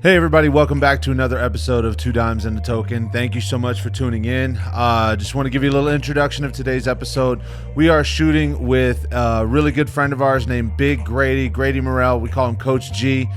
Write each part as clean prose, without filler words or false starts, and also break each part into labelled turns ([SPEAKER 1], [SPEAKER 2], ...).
[SPEAKER 1] Hey everybody, welcome back to another episode of Two Dimes and a Token. Thank you so much for tuning in. Just want to give you a little introduction of today's episode. We are shooting with a really good friend of ours named Big Grady Morrell. We call him Coach G.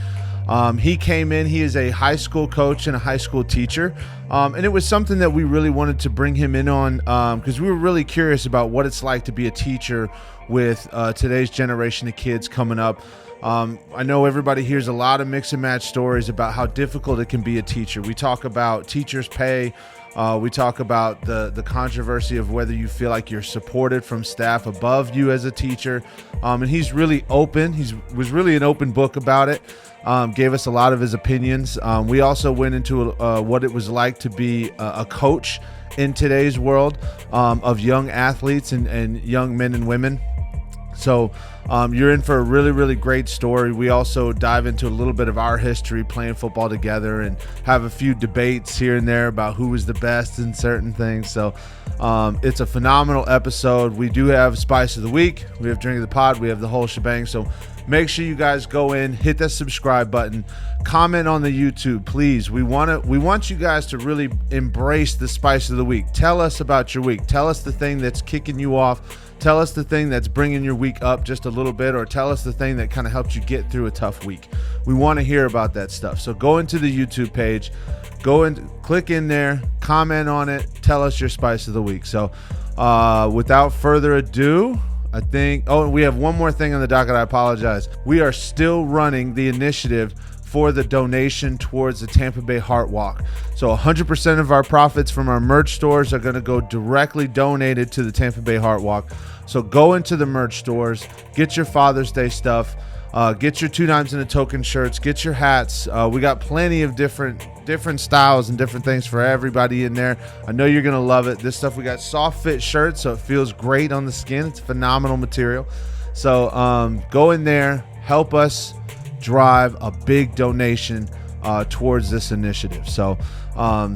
[SPEAKER 1] He came in, he is a high school coach and a high school teacher. And it was something that we really wanted to bring him in on because we were really curious about what it's like to be a teacher with today's generation of kids coming up. I know everybody hears a lot of mix and match stories about how difficult it can be a teacher. We talk about teachers' pay. We talk about the controversy of whether you feel like you're supported from staff above you as a teacher. And he's really open. He was really an open book about it. Gave us a lot of his opinions. We also went into what it was like to be a coach in today's world of young athletes and young men and women. So you're in for a really, really great story. We also dive into a little bit of our history playing football together and have a few debates here and there about who was the best in certain things. So it's a phenomenal episode. We do have Spice of the Week. We have Drink of the Pod. We have the whole shebang. So make sure you guys go in, hit that subscribe button, comment on the YouTube, please. We want you guys to really embrace the Spice of the Week. Tell us about your week. Tell us the thing that's kicking you off. Tell us the thing that's bringing your week up just a little bit, or tell us the thing that kind of helped you get through a tough week. We want to hear about that stuff. So go into the YouTube page, go and click in there, comment on it, tell us your Spice of the Week. So without further ado, I think, we have one more thing on the docket. I apologize. We are still running the initiative for the donation towards the Tampa Bay Heart Walk. So 100% of our profits from our merch stores are going to go directly donated to the Tampa Bay Heart Walk. So go into the merch stores, get your Father's Day stuff, get your Two Dimes and a Token shirts, get your hats. We got plenty of different styles and different things for everybody in there. I know you're going to love it. This stuff, we got soft fit shirts, so it feels great on the skin. It's phenomenal material. So go in there, help us drive a big donation towards this initiative. So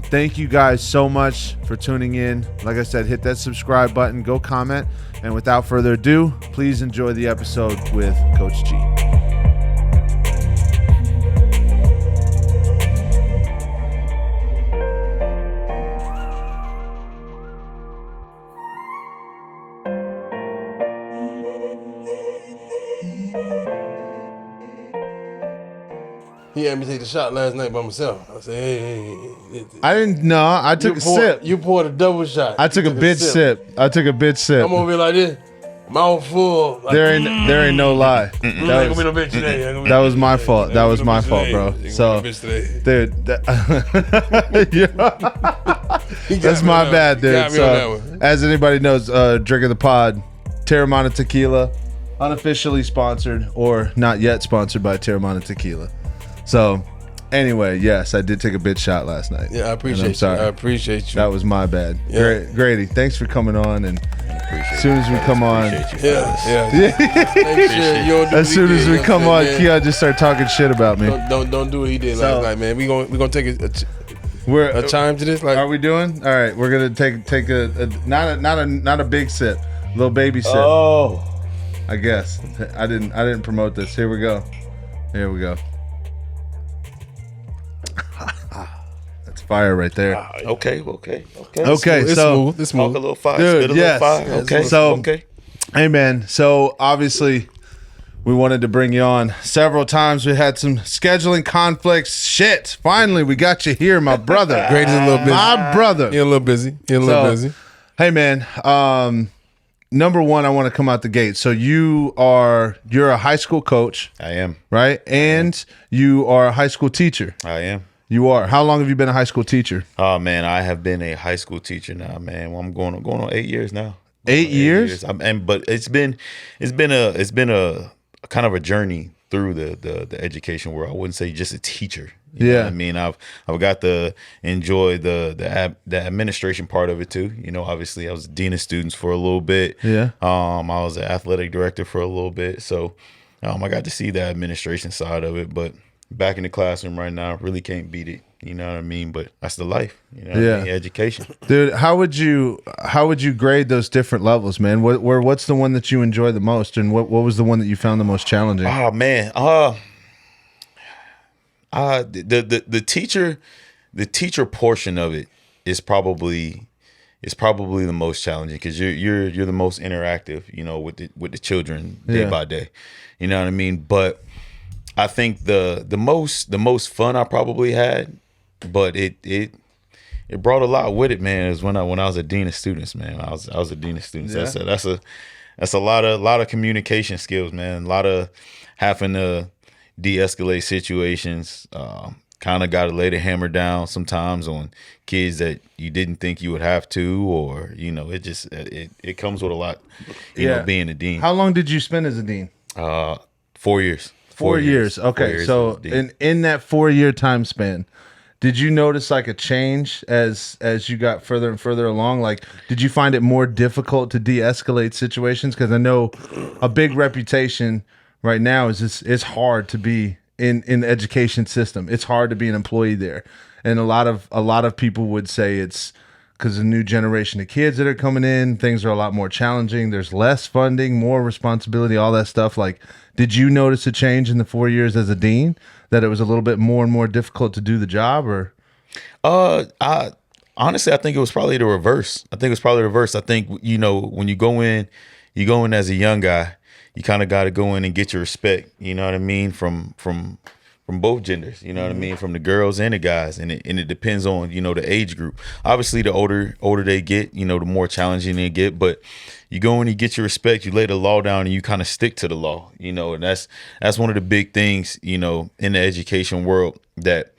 [SPEAKER 1] thank you guys so much for tuning in. Like I said, hit that subscribe button, go comment, and without further ado, please enjoy the episode with Coach G.
[SPEAKER 2] He had me take the shot last night by myself. I said, hey.
[SPEAKER 1] I didn't know. I took a sip.
[SPEAKER 2] You poured a double shot.
[SPEAKER 1] I took a bitch sip. I took a bitch sip.
[SPEAKER 2] I'm over here like this, mouth full. Like,
[SPEAKER 1] there ain't no lie.
[SPEAKER 2] Ain't gonna be no bitch today.
[SPEAKER 1] That was my fault. That was my fault, bro. So, dude, that's my bad, dude. So, as anybody knows, Drink of the Pod, Terramana Tequila, unofficially sponsored or not yet sponsored by Terramana Tequila. So, anyway, yes, I did take a bitch shot last night.
[SPEAKER 2] Yeah, I appreciate you. I appreciate you.
[SPEAKER 1] That was my bad. Yeah. Grady, thanks for coming on. And as soon as we come on, as soon as we come on, Keon just started talking shit about me.
[SPEAKER 2] Don't do what he did last night, man. We gonna take a chime to this. Like,
[SPEAKER 1] are we doing? All right, we're gonna take a not a big sip, a little baby sip.
[SPEAKER 2] Oh,
[SPEAKER 1] I guess I didn't promote this. Here we go. That's fire right there.
[SPEAKER 3] Okay.
[SPEAKER 1] It's
[SPEAKER 2] smooth.
[SPEAKER 3] It's smooth. A little fire.
[SPEAKER 1] Dude,
[SPEAKER 3] yes. Fire. Okay.
[SPEAKER 1] So, hey man. So obviously, we wanted to bring you on several times. We had some scheduling conflicts. Shit. Finally, we got you here, my brother.
[SPEAKER 2] Grady's a little busy.
[SPEAKER 1] My brother.
[SPEAKER 2] You're a little busy.
[SPEAKER 1] Hey man. Number one, I want to come out the gate. So you're a high school coach.
[SPEAKER 3] I am.
[SPEAKER 1] Right? And you are a high school teacher.
[SPEAKER 3] I am.
[SPEAKER 1] You are. How long have you been a high school teacher?
[SPEAKER 3] Oh man, I have been a high school teacher now, man. Well, I'm going on 8 years now.
[SPEAKER 1] 8 years?
[SPEAKER 3] But it's been a kind of a journey through the education world. I wouldn't say just a teacher. You know what I mean, I've got to enjoy the administration part of it too. You know, obviously I was dean of students for a little bit.
[SPEAKER 1] Yeah.
[SPEAKER 3] I was an athletic director for a little bit. So I got to see the administration side of it, but back in the classroom right now, really can't beat it. You know what I mean? But that's the life. You know what I mean? Education.
[SPEAKER 1] Dude, how would you grade those different levels, man? What's the one that you enjoy the most, and what was the one that you found the most challenging?
[SPEAKER 3] Oh man. The teacher portion of it is probably the most challenging because you're the most interactive, with the children day by day. You know what I mean? But I think the most fun I probably had, but it brought a lot with it, man. Is when I was a dean of students, man. I was a dean of students. Yeah. That's a lot of communication skills, man. A lot of having to de-escalate situations. Kind of got to lay the hammer down sometimes on kids that you didn't think you would have to, or it comes with a lot. Being a dean.
[SPEAKER 1] How long did you spend as a dean?
[SPEAKER 3] 4 years.
[SPEAKER 1] 4 years. Okay,
[SPEAKER 3] 4 years
[SPEAKER 1] so in that 4 year time span, did you notice like a change as you got further and further along? Like, did you find it more difficult to de-escalate situations? Because I know a big reputation right now is it's hard to be in the education system. It's hard to be an employee there, and a lot of people would say it's because the new generation of kids that are coming in, things are a lot more challenging. There's less funding, more responsibility, all that stuff. Like, did you notice a change in the 4 years as a dean that it was a little bit more and more difficult to do the job? Or
[SPEAKER 3] I honestly, I think it was probably the reverse. I think when you go in as a young guy, you kind of got to go in and get your respect. You know what I mean? From both genders. You know what I mean? From the girls and the guys, and it depends on the age group. Obviously, the older they get, the more challenging they get. But you go in, you get your respect, you lay the law down, and you kind of stick to the law. And that's one of the big things, in the education world that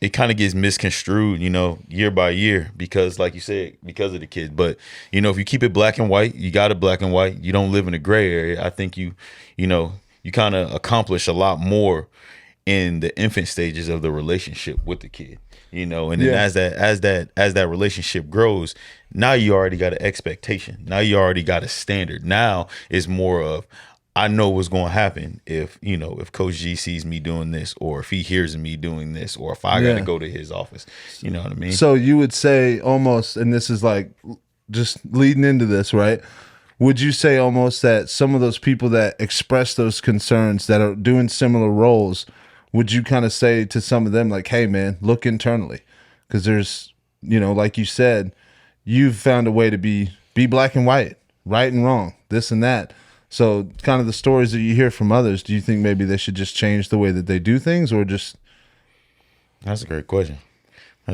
[SPEAKER 3] it kind of gets misconstrued, year by year because, like you said, because of the kids. But if you keep it black and white, you got it black and white. You don't live in a gray area. I think you kind of accomplish a lot more in the infant stages of the relationship with the kid. And then as that relationship grows, now you already got an expectation. Now you already got a standard. Now it's more of, I know what's going to happen if Coach G sees me doing this, or if he hears me doing this, or if I got to go to his office. You know what I mean?
[SPEAKER 1] So you would say almost, and this is like just leading into this, right? Would you say almost that some of those people that express those concerns that are doing similar roles, would you kind of say to some of them like, hey man, look internally? Because there's, like you said, you've found a way to be black and white, right and wrong, this and that. So kind of the stories that you hear from others, do you think maybe they should just change the way that they do things, or just?
[SPEAKER 3] That's a great question. I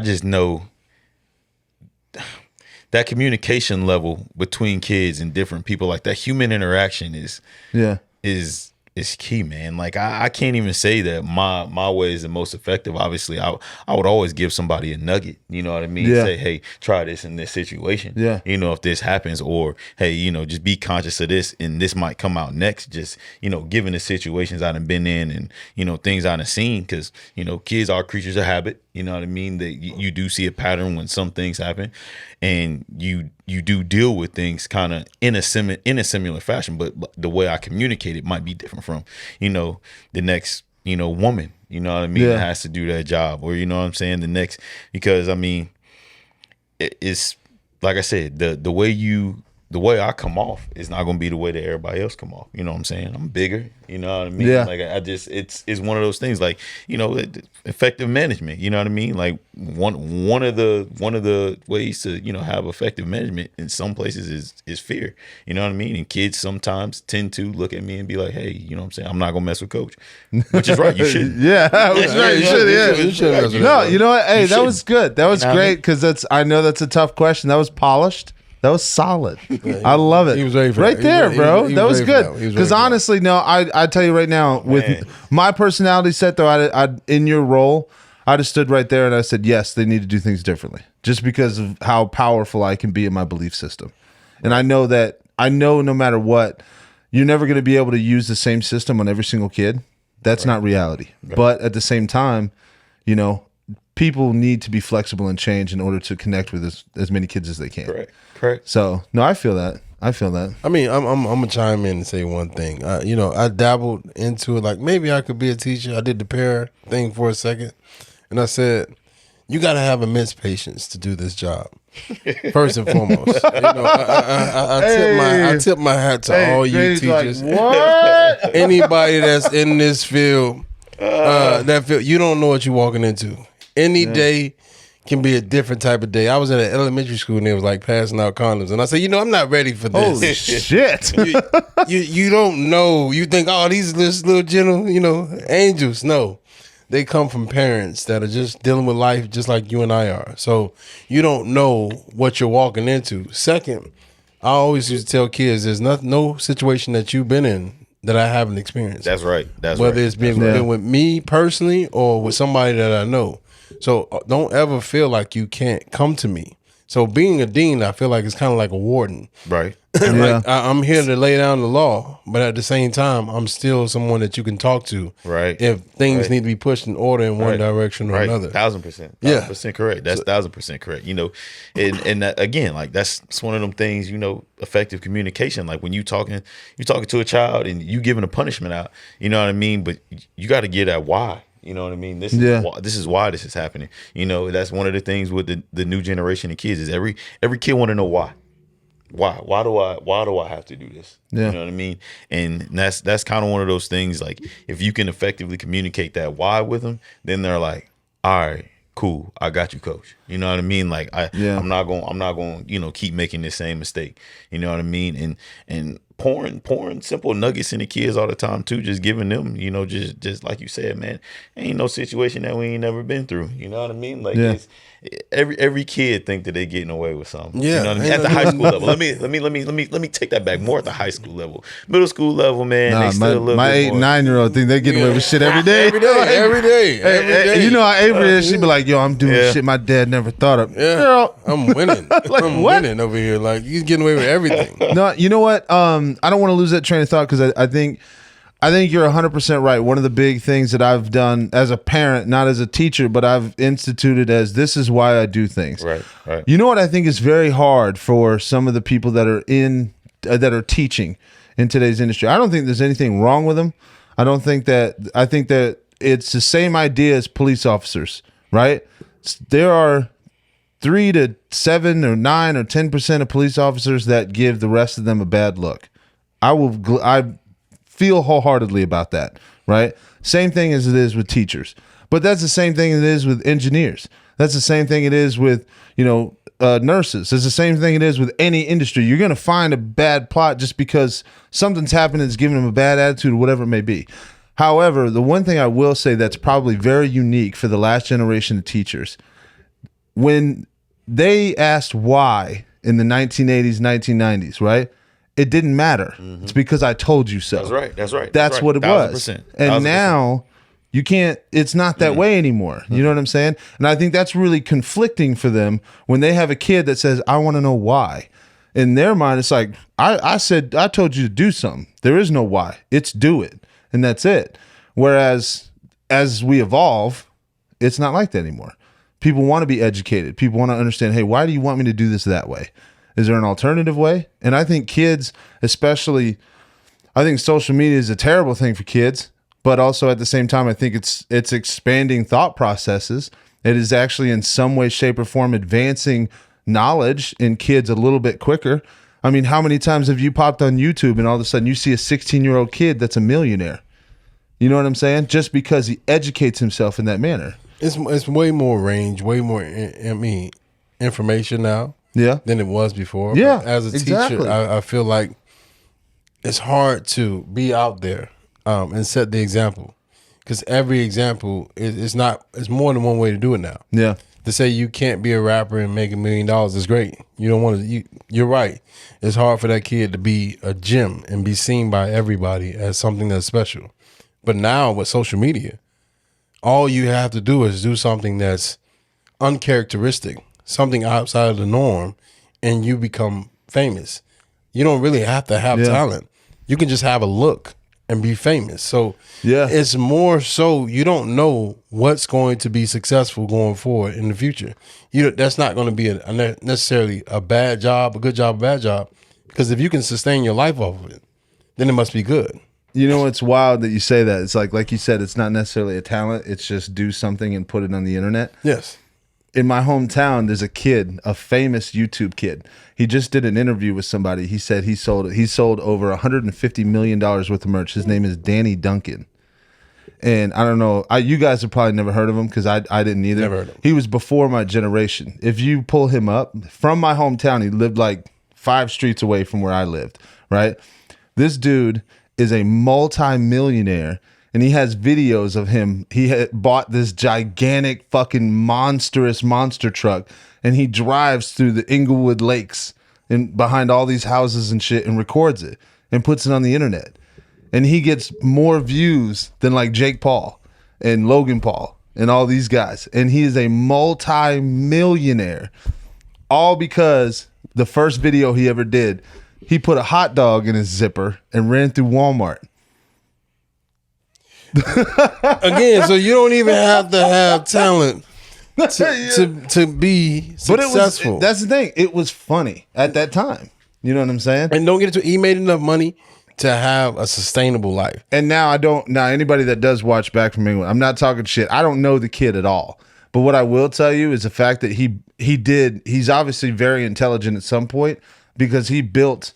[SPEAKER 3] just know that communication level between kids and different people, like that human interaction is key, man. Like I can't even say that my way is the most effective. Obviously, I would always give somebody a nugget. You know what I mean?
[SPEAKER 1] Yeah.
[SPEAKER 3] Say, hey, try this in this situation.
[SPEAKER 1] Yeah.
[SPEAKER 3] If this happens, or hey, just be conscious of this, and this might come out next. Just given the situations I done been in, and things I done seen, because kids are creatures of habit. You know what I mean? That you do see a pattern when some things happen, and you do deal with things kind of in a similar fashion. But the way I communicate it might be different from the next woman. You know what I mean?
[SPEAKER 1] Yeah.
[SPEAKER 3] That has to do that job, or what I'm saying, the next, because I mean, it's like I said, the way I come off is not going to be the way that everybody else come off. You know what I'm saying? I'm bigger. You know what I mean?
[SPEAKER 1] Yeah.
[SPEAKER 3] Like it's one of those things. Like effective management. You know what I mean? Like one of the ways to have effective management in some places is fear. You know what I mean? And kids sometimes tend to look at me and be like, hey, you know what I'm saying? I'm not gonna mess with Coach, which is right. You should.
[SPEAKER 1] Yeah, which is right. You should. Yeah,
[SPEAKER 2] you should mess with
[SPEAKER 1] No,
[SPEAKER 2] him.
[SPEAKER 1] you know what? Hey, that was good. That was
[SPEAKER 3] You know what I
[SPEAKER 1] great
[SPEAKER 3] mean?
[SPEAKER 1] because I know that's a tough question. That was polished. That was solid. I love it.
[SPEAKER 2] He was ready for
[SPEAKER 1] right
[SPEAKER 2] that.
[SPEAKER 1] there, bro.
[SPEAKER 2] He
[SPEAKER 1] that was
[SPEAKER 2] was ready for that.
[SPEAKER 1] good.
[SPEAKER 2] He was ready
[SPEAKER 1] Because
[SPEAKER 2] for that.
[SPEAKER 1] honestly, no, I tell you right now, with
[SPEAKER 3] Man.
[SPEAKER 1] my personality set, though, I in your role, I just stood right there and I said, yes, they need to do things differently, just because of how powerful I can be in my belief system. And I know no matter what, you're never going to be able to use the same system on every single kid. That's not reality. Right. But at the same time, people need to be flexible and change in order to connect with as many kids as they can.
[SPEAKER 3] Correct.
[SPEAKER 1] So no, I feel that.
[SPEAKER 2] I mean, I'm gonna chime in and say one thing. I dabbled into it, like maybe I could be a teacher. I did the pair thing for a second, and I said, you got to have immense patience to do this job. First and foremost, I tip my hat to all you
[SPEAKER 1] Grady's
[SPEAKER 2] teachers.
[SPEAKER 1] Like, what?
[SPEAKER 2] Anybody that's in this field, you don't know what you're walking into. Any day can be a different type of day. I was at an elementary school and they was like passing out condoms, and I said, I'm not ready for this.
[SPEAKER 1] Holy shit!
[SPEAKER 2] You don't know. You think, these little gentle, angels. No, they come from parents that are just dealing with life just like you and I are. So you don't know what you're walking into. Second, I always used to tell kids, there's no situation that you've been in that I haven't experienced.
[SPEAKER 3] That's right.
[SPEAKER 2] Whether it's been with me personally or with somebody that I know. So don't ever feel like you can't come to me. So being a dean, I feel like it's kind of like a warden.
[SPEAKER 3] Right.
[SPEAKER 2] Like I'm here to lay down the law, but at the same time, I'm still someone that you can talk to.
[SPEAKER 3] Right.
[SPEAKER 2] If things need to be pushed in order in one direction or another.
[SPEAKER 3] 1,000%. 1,000% correct. That's 1,000% correct. And again, like it's one of them things, effective communication. Like when you're talking to a child and you giving a punishment out, you know what I mean? But you got to get at why. You know what I mean? This is why this is happening. That's one of the things with the new generation of kids is every kid want to know why. Why do I have to do this?
[SPEAKER 1] Yeah.
[SPEAKER 3] You know what I mean? And that's kind of one of those things. Like if you can effectively communicate that why with them, then they're like, all right, cool, I got you, coach. You know what I mean? Like I'm not going, keep making this same mistake. You know what I mean? And pouring simple nuggets in the kids all the time too, just giving them, just like you said, man, ain't no situation that we ain't never been through. You know what I mean? Like it's, every kid think that they getting away with something.
[SPEAKER 2] Yeah.
[SPEAKER 3] You know what I mean? At the high school level. Let me take that back. More at the high school level. Middle school level, man, they still a little
[SPEAKER 1] my
[SPEAKER 3] bit
[SPEAKER 1] 8
[SPEAKER 3] more.
[SPEAKER 1] and 9-year-old think they getting away with shit every day.
[SPEAKER 2] Every day.
[SPEAKER 1] Hey, how Avery is? She be like, yo, I'm doing shit my dad never thought of.
[SPEAKER 2] Yeah.
[SPEAKER 1] Girl.
[SPEAKER 2] I'm winning. I'm winning over here. Like, he's getting away with everything.
[SPEAKER 1] No, you know what? I don't want to lose that train of thought because I think you're 100% right. One of the big things that I've done as a parent, not as a teacher, but I've instituted as this is why I do things.
[SPEAKER 3] Right.
[SPEAKER 1] You know what I think is very hard for some of the people that are that are teaching in today's industry. I don't think there's anything wrong with them. I think that it's the same idea as police officers, right? There are 3 to 7 or 9 or 10% of police officers that give the rest of them a bad look. I feel wholeheartedly about that, right? Same thing as it is with teachers. But that's the same thing it is with engineers. That's the same thing it is with, nurses. It's the same thing it is with any industry. You're going to find a bad plot just because something's happened that's giving them a bad attitude or whatever it may be. However, the one thing I will say that's probably very unique for the last generation of teachers, when they asked why in the 1980s, 1990s, right? It didn't matter. Mm-hmm. It's because I told you so.
[SPEAKER 3] That's right.
[SPEAKER 1] That's what it was.
[SPEAKER 3] 1,000%.
[SPEAKER 1] And now you can't, it's not that way anymore. You know what I'm saying? And I think that's really conflicting for them when they have a kid that says, I want to know why. In their mind, it's like, I told you to do something. There is no why. It's do it. And that's it. Whereas as we evolve, it's not like that anymore. People want to be educated. People want to understand, hey, why do you want me to do this that way? Is there an alternative way? And I think kids, especially, I think social media is a terrible thing for kids, but also at the same time, I think it's expanding thought processes. It is actually in some way, shape, or form advancing knowledge in kids a little bit quicker. I mean, how many times have you popped on YouTube and all of a sudden you see a 16-year-old kid that's a millionaire? You know what I'm saying? Just because he educates himself in that manner.
[SPEAKER 2] It's way more range, way more, information now.
[SPEAKER 1] Yeah.
[SPEAKER 2] Than it was before.
[SPEAKER 1] Yeah.
[SPEAKER 2] But as a teacher, I feel like it's hard to be out there and set the example, because every example it's more than one way to do it now.
[SPEAKER 1] Yeah.
[SPEAKER 2] To say you can't be a rapper and make $1 million is great. You don't want to. You're right. It's hard for that kid to be a gem and be seen by everybody as something that's special. But now with social media, all you have to do is do something that's uncharacteristic, something outside of the norm, and you become famous. You don't really have to have talent. You can just have a look and be famous. So it's more so you don't know what's going to be successful going forward in the future. That's not going to be necessarily a bad job, a good job, a bad job, because if you can sustain your life off of it, then it must be good.
[SPEAKER 1] You know, it's wild that you say that. It's like you said, it's not necessarily a talent. It's just do something and put it on the internet.
[SPEAKER 2] Yes.
[SPEAKER 1] in my hometown, there's a kid, a famous YouTube kid. He just did an interview with somebody. He said he sold over $150 million worth of merch. His name is Danny Duncan. And I don't know, you guys have probably never heard of him because I didn't either.
[SPEAKER 2] Never heard of him.
[SPEAKER 1] He was before my generation. If you pull him up from my hometown, he lived like 5 streets away from where I lived, right? This dude is a multi-millionaire, and he has videos of him. He had bought this gigantic fucking monster truck, and he drives through the Inglewood Lakes and behind all these houses and shit and records it and puts it on the internet. And he gets more views than like Jake Paul and Logan Paul and all these guys. And he is a multi-millionaire, all because the first video he ever did, he put a hot dog in his zipper and ran through Walmart.
[SPEAKER 2] Again, so you don't even have to have talent to be successful.
[SPEAKER 1] That's the thing. It was funny at that time. You know what I'm saying?
[SPEAKER 2] And don't get it to, he made enough money to have a sustainable life.
[SPEAKER 1] And now anybody that does watch Back from England, I'm not talking shit. I don't know the kid at all. But what I will tell you is the fact that he's obviously very intelligent at some point, because he built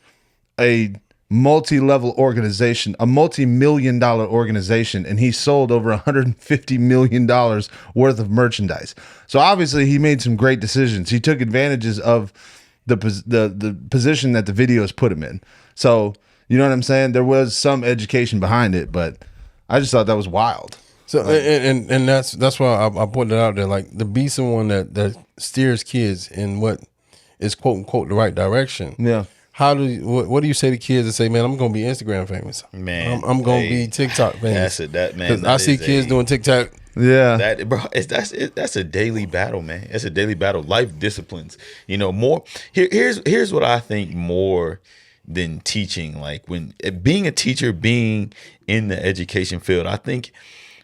[SPEAKER 1] a multi-level organization, a multi-million-dollar organization, and he sold over $150 million worth of merchandise. So obviously he made some great decisions. He took advantages of the position that the videos put him in. So, you know what I'm saying? There was some education behind it, but I just thought that was wild.
[SPEAKER 2] So and that's why I put it out there, like, to be someone that steers kids in what is quote unquote the right direction.
[SPEAKER 1] Yeah.
[SPEAKER 2] What do you say to kids that say, man, I'm gonna be Instagram famous,
[SPEAKER 3] Man,
[SPEAKER 2] I'm gonna be TikTok famous? Because I see kids doing TikTok.
[SPEAKER 1] Yeah,
[SPEAKER 3] that's a daily battle, man. It's a daily battle. Life disciplines, more. Here's what I think more than teaching. Like, when being a teacher, being in the education field, I think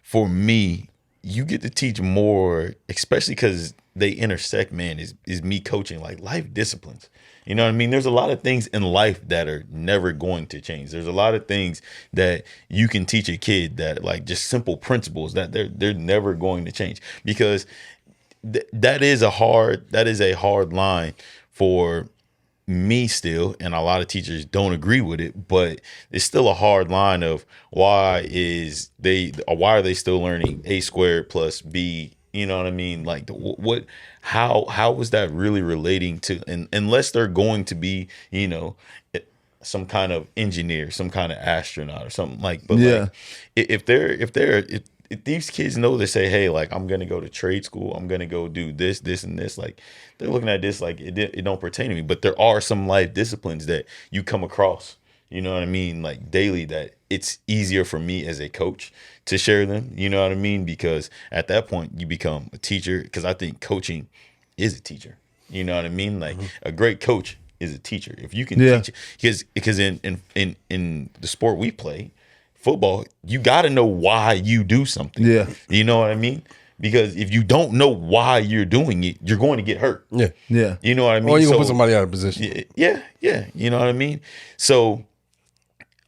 [SPEAKER 3] for me, you get to teach more, especially because they intersect. Man, is me coaching like life disciplines. You know what I mean? There's a lot of things in life that are never going to change. There's a lot of things that you can teach a kid that, like, just simple principles that they're never going to change, because that is a hard line for me still, and a lot of teachers don't agree with it, but it's still a hard line of why are they still learning a squared plus b. You know what I mean? Like, how is that really relating to, unless they're going to be, some kind of engineer, some kind of astronaut or something like, but
[SPEAKER 1] yeah.
[SPEAKER 3] like, if these kids know, they say, hey, like, I'm going to go to trade school, I'm going to go do this, and this, like, they're looking at this like it don't pertain to me. But there are some life disciplines that you come across, you know what I mean, like, daily, that it's easier for me as a coach to share them, you know what I mean? Because at that point you become a teacher, because I think coaching is a teacher, you know what I mean? Like, a great coach is a teacher. If you can teach, because in the sport we play, football, you got to know why you do something.
[SPEAKER 1] Yeah.
[SPEAKER 3] You know what I mean? Because if you don't know why you're doing it, you're going to get hurt.
[SPEAKER 2] Yeah.
[SPEAKER 1] Yeah.
[SPEAKER 3] You know what I mean?
[SPEAKER 2] Or you gonna put somebody out of position.
[SPEAKER 3] Yeah. You know what I mean? So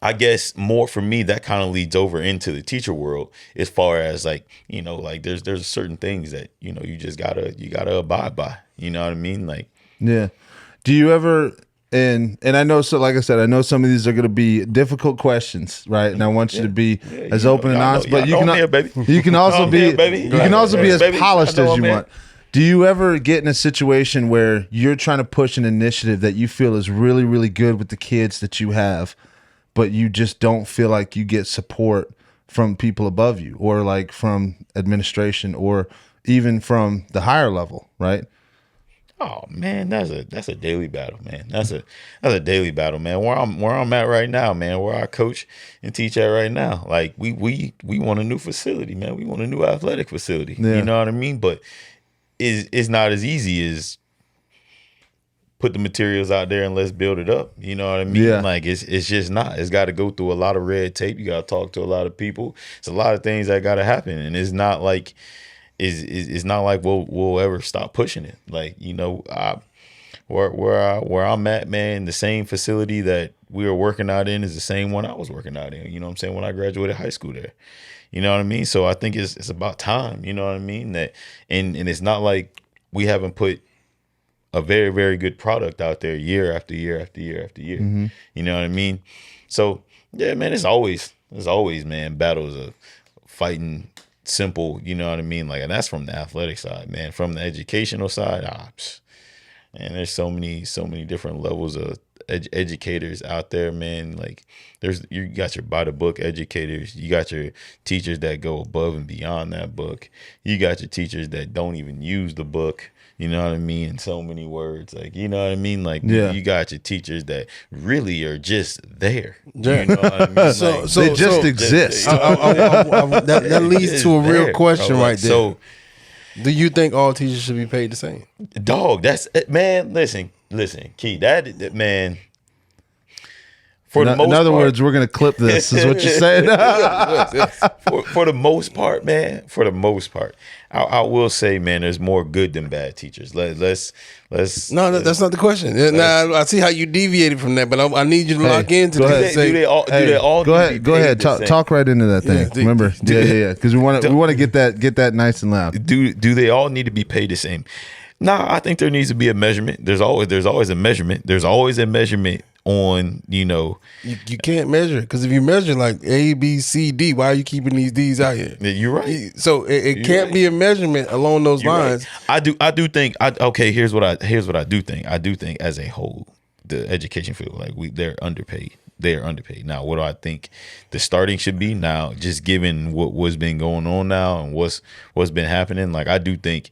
[SPEAKER 3] I guess more for me, that kind of leads over into the teacher world, as far as, like, like there's certain things that, you just gotta abide by. You know what I mean? Like,
[SPEAKER 1] yeah. Do you ever, and I know, so like I said, I know some of these are going to be difficult questions, right? And I want you to be as open and honest, but you can also be as polished as you want. Do you ever get in a situation where you're trying to push an initiative that you feel is really, really good with the kids that you have, but you just don't feel like you get support from people above you, or like from administration, or even from the higher level, right?
[SPEAKER 3] Oh man, that's a daily battle, man. That's a daily battle, man. Where I'm at right now, man, where I coach and teach at right now, like, we want a new facility, man. We want a new athletic facility.
[SPEAKER 1] Yeah.
[SPEAKER 3] You know what I mean? But it's not as easy as put the materials out there and let's build it up. You know what I mean?
[SPEAKER 1] Yeah.
[SPEAKER 3] Like, it's just not. It's got to go through a lot of red tape. You got to talk to a lot of people. It's a lot of things that got to happen, and it's not like it's not like we'll ever stop pushing it. Like, where I'm at, man, the same facility that we were working out in is the same one I was working out in. You know what I'm saying? When I graduated high school there. You know what I mean? So I think it's about time. You know what I mean? That and it's not like we haven't put a very, very good product out there year after year after year after year. You know what I mean? So yeah, man, it's always, man, battles of fighting simple, you know what I mean? Like, and that's from the athletic side, man. From the educational side, and there's so many different levels of educators out there, man. Like, you got your by the book educators, you got your teachers that go above and beyond that book, you got your teachers that don't even use the book, you know what I mean, in so many words, like, you know what I mean, like, you got your teachers that really are just there, you know what I mean?
[SPEAKER 1] So they just exist.
[SPEAKER 2] That leads to a real question,
[SPEAKER 3] bro.
[SPEAKER 2] right there. So, do you think all teachers should be paid the same?
[SPEAKER 3] Dog, that's, man, listen, Key, that man, for the most part.
[SPEAKER 1] In other words, we're going to clip this, is what you're saying?
[SPEAKER 3] for the most part, man, for the most part, I will say, man, there's more good than bad teachers. Let's
[SPEAKER 2] No, that's not the question. Now, I see how you deviated from that, but I need you to lock into this.
[SPEAKER 3] Do they all
[SPEAKER 1] go ahead. Talk right into that thing. Remember, because we want to get that nice and loud.
[SPEAKER 3] Do they all need to be paid the same? Nah, I think there needs to be a measurement. There's always a measurement. There's always a measurement on, you know.
[SPEAKER 2] You can't measure it, because if you measure like A, B, C, D, why are you keeping these D's out here?
[SPEAKER 3] You're right.
[SPEAKER 2] So it can't be a measurement along those lines.
[SPEAKER 3] Right. I do think. Okay, here's what I do think. I do think as a whole, the education field, like, they're underpaid. They are underpaid. Now, what do I think the starting should be now? Just given what's been going on now and what's been happening, like, I do think,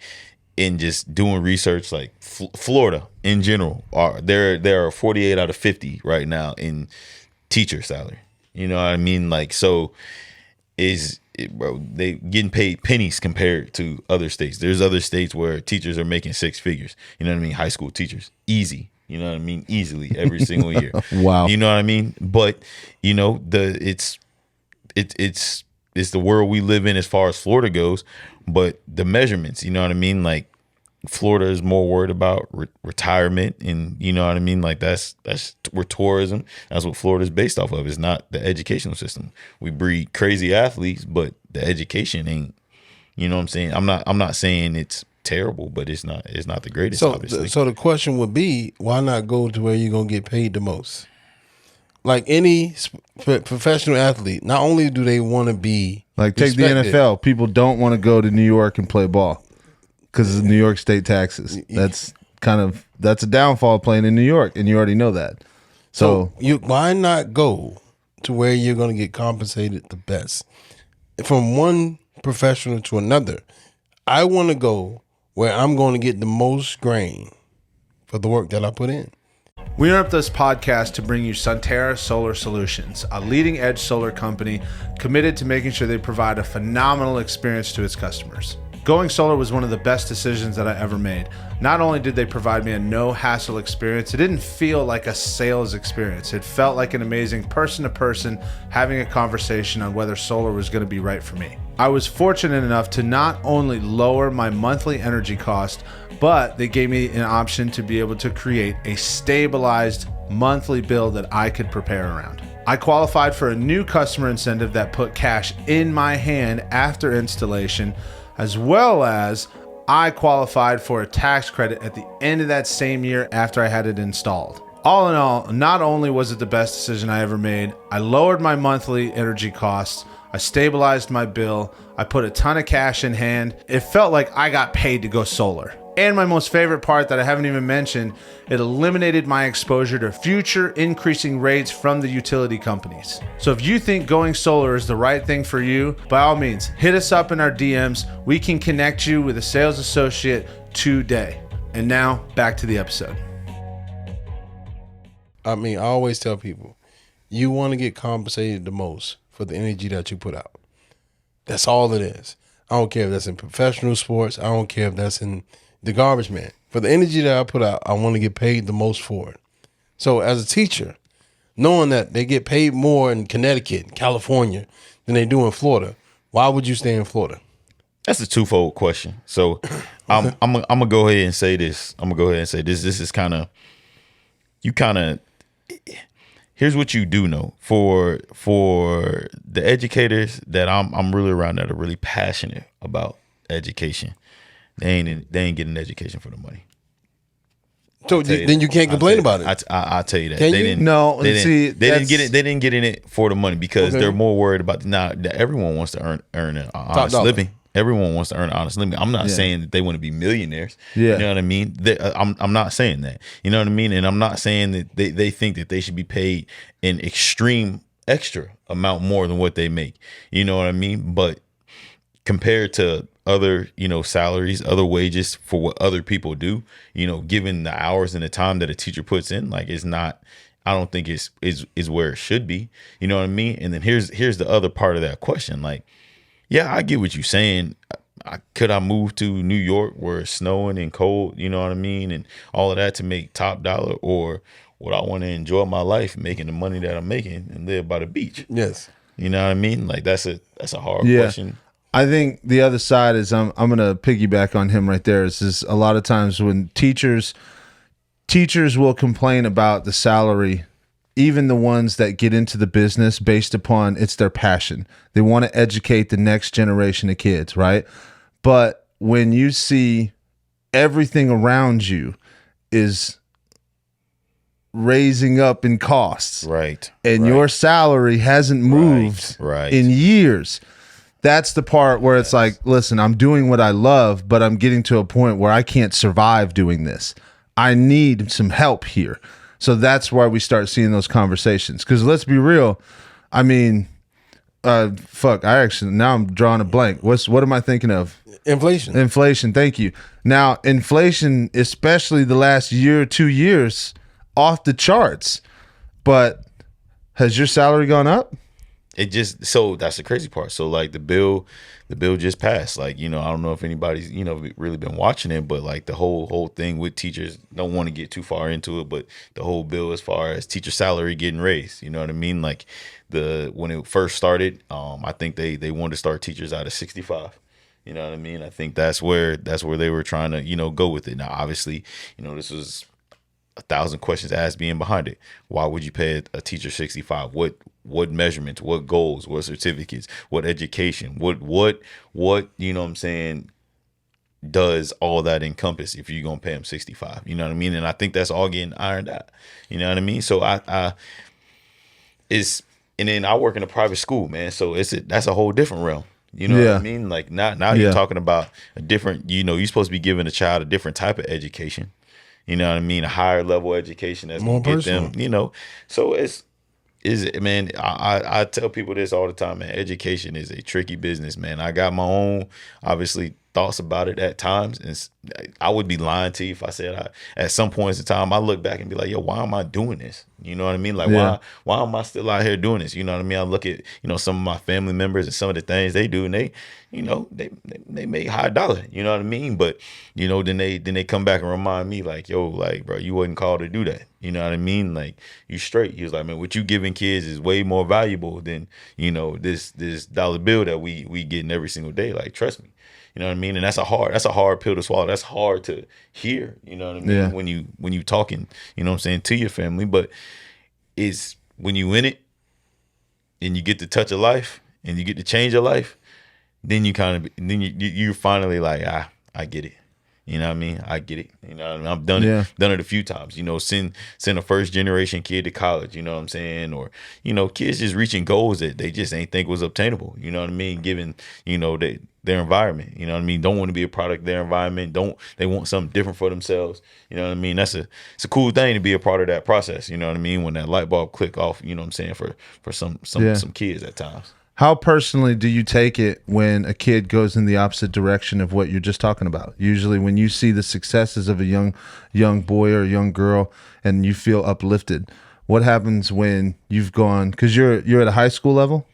[SPEAKER 3] in just doing research, like Florida in general, there are 48 out of 50 right now in teacher salary. You know what I mean? Like, so bro, they getting paid pennies compared to other states. There's other states where teachers are making six figures. You know what I mean? High school teachers, easy. You know what I mean? Easily every single year.
[SPEAKER 1] Wow.
[SPEAKER 3] You know what I mean? But, you know, it's the world we live in as far as Florida goes. But the measurements, you know what I mean? Like, Florida is more worried about retirement, and, you know what I mean? Like, that's where tourism, that's what Florida's based off of. It's not the educational system. We breed crazy athletes, but the education ain't, you know what I'm saying? I'm not saying it's terrible, but it's not the greatest, obviously.
[SPEAKER 2] So the question would be, why not go to where you're going to get paid the most? Like any professional athlete, not only do they want to be
[SPEAKER 1] like, take
[SPEAKER 2] respected,
[SPEAKER 1] the NFL. People don't want to go to New York and play ball because of New York State taxes. That's a downfall of playing in New York, and you already know that. So
[SPEAKER 2] why not go to where you're going to get compensated the best? From one professional to another, I want to go where I'm going to get the most grain for the work that I put in.
[SPEAKER 1] We interrupt this podcast to bring you Sunterra Solar Solutions, a leading edge solar company committed to making sure they provide a phenomenal experience to its customers. Going solar was one of the best decisions that I ever made. Not only did they provide me a no-hassle experience, it didn't feel like a sales experience. It felt like an amazing person-to-person having a conversation on whether solar was going to be right for me. I was fortunate enough to not only lower my monthly energy cost, but they gave me an option to be able to create a stabilized monthly bill that I could prepare around. I qualified for a new customer incentive that put cash in my hand after installation, as well as I qualified for a tax credit at the end of that same year after I had it installed. All in all, not only was it the best decision I ever made, I lowered my monthly energy costs, I stabilized my bill, I put a ton of cash in hand. It felt like I got paid to go solar. And my most favorite part that I haven't even mentioned, it eliminated my exposure to future increasing rates from the utility companies. So if you think going solar is the right thing for you, by all means, hit us up in our DMs. We can connect you with a sales associate today. And now, back to the episode.
[SPEAKER 2] I mean, I always tell people, you want to get compensated the most for the energy that you put out. That's all it is. I don't care if that's in professional sports. I don't care if that's in the garbage man. For the energy that I put out, I want to get paid the most for it. So as a teacher, knowing that they get paid more in Connecticut, California, than they do in Florida, why would you stay in Florida?
[SPEAKER 3] That's a twofold question. So I'm gonna go ahead and say this. This is here's what you do know. For the educators that I'm really around that are really passionate about education, They ain't getting an education for the money.
[SPEAKER 2] So then you can't complain about it.
[SPEAKER 3] I'll tell you that.
[SPEAKER 2] Can
[SPEAKER 3] They
[SPEAKER 2] you?
[SPEAKER 3] didn't.
[SPEAKER 1] No,
[SPEAKER 3] they
[SPEAKER 1] see,
[SPEAKER 3] didn't get it. They didn't get in it for the money because
[SPEAKER 2] Okay.
[SPEAKER 3] they're more worried about everyone wants to earn an honest
[SPEAKER 2] dollar.
[SPEAKER 3] living. Everyone wants to earn an honest living. I'm not
[SPEAKER 1] Yeah.
[SPEAKER 3] saying that they want to be millionaires.
[SPEAKER 1] Yeah.
[SPEAKER 3] You know what I mean? I'm not saying that. You know what I mean? And I'm not saying that they think that they should be paid an extreme extra amount more than what they make. You know what I mean? But compared to other, salaries, other wages for what other people do, given the hours and the time that a teacher puts in, like it's not, I don't think is where it should be. You know what I mean? And then here's the other part of that question. Like, yeah, I get what you're saying. Could I move to New York where it's snowing and cold, you know what I mean? And all of that to make top dollar, or would I want to enjoy my life making the money that I'm making and live by the beach?
[SPEAKER 2] Yes.
[SPEAKER 3] You know what I mean? Like that's a hard
[SPEAKER 1] Yeah.
[SPEAKER 3] question.
[SPEAKER 1] I think the other side is I'm gonna piggyback on him right there. Is a lot of times when teachers will complain about the salary, even the ones that get into the business based upon it's their passion. They want to educate the next generation of kids, right? But when you see everything around you is raising up in costs,
[SPEAKER 3] Right.
[SPEAKER 1] and your salary hasn't moved
[SPEAKER 3] Right.
[SPEAKER 1] in years, that's the part where it's like, listen, I'm doing what I love, but I'm getting to a point where I can't survive doing this. I need some help here. So that's why we start seeing those conversations. Because let's be real, I mean, now I'm drawing a blank. What am I thinking of?
[SPEAKER 2] Inflation.
[SPEAKER 1] Inflation. Thank you. Now, inflation, especially the last year, 2 years, off the charts. But has your salary gone up?
[SPEAKER 3] So that's the crazy part. So like the bill just passed. Like, I don't know if anybody's, really been watching it, but like the whole thing with teachers, don't want to get too far into it, but the whole bill as far as teacher salary getting raised, you know what I mean? Like when it first started, I think they wanted to start teachers out of 65. You know what I mean? I think that's where they were trying to, go with it. Now, obviously, this was 1,000 questions asked being behind it. Why would you pay a teacher 65? What measurements, what goals, what certificates, what education, what you know what I'm saying, does all that encompass if you're gonna pay them 65? You know what I mean? And I think that's all getting ironed out. You know what I mean? So and then I work in a private school, man. So that's a whole different realm. You know what I mean? Like now you're talking about a different, you're supposed to be giving a child a different type of education. You know what I mean? A higher level education that's
[SPEAKER 2] More
[SPEAKER 3] gonna get
[SPEAKER 2] personal.
[SPEAKER 3] them, So man, I tell people this all the time, man. Education is a tricky business, man. I got my own, obviously, thoughts about it at times, and I would be lying to you if I said at some points in time I look back and be like, yo, why am I doing this? You know what I mean? Like, why am I still out here doing this? You know what I mean? I look at some of my family members and some of the things they do, and they make high dollar. You know what I mean? But then they come back and remind me like, yo, like, bro, you wasn't called to do that. You know what I mean? Like, you straight. He was like, man, what you giving kids is way more valuable than this dollar bill that we getting every single day. Like, trust me. You know what I mean? And that's a hard pill to swallow. That's hard to hear, you know what I mean?
[SPEAKER 1] Yeah.
[SPEAKER 3] When you talking, you know what I'm saying, to your family. But it's when you in it and you get to touch a life and you get to change your life, then you're finally like, I get it. You know what I mean? I get it. You know what I mean? I've done it a few times. Send a first generation kid to college, you know what I'm saying? Or, kids just reaching goals that they just ain't think was obtainable. You know what I mean? Given, their environment. You know what I mean? Don't want to be a product of their environment. They want something different for themselves. You know what I mean? It's a cool thing to be a part of that process. You know what I mean? When that light bulb click off, you know what I'm saying, for some kids at times.
[SPEAKER 1] How personally do you take it when a kid goes in the opposite direction of what you're just talking about? Usually when you see the successes of a young boy or a young girl and you feel uplifted, what happens when you've gone, because you're at a high school level?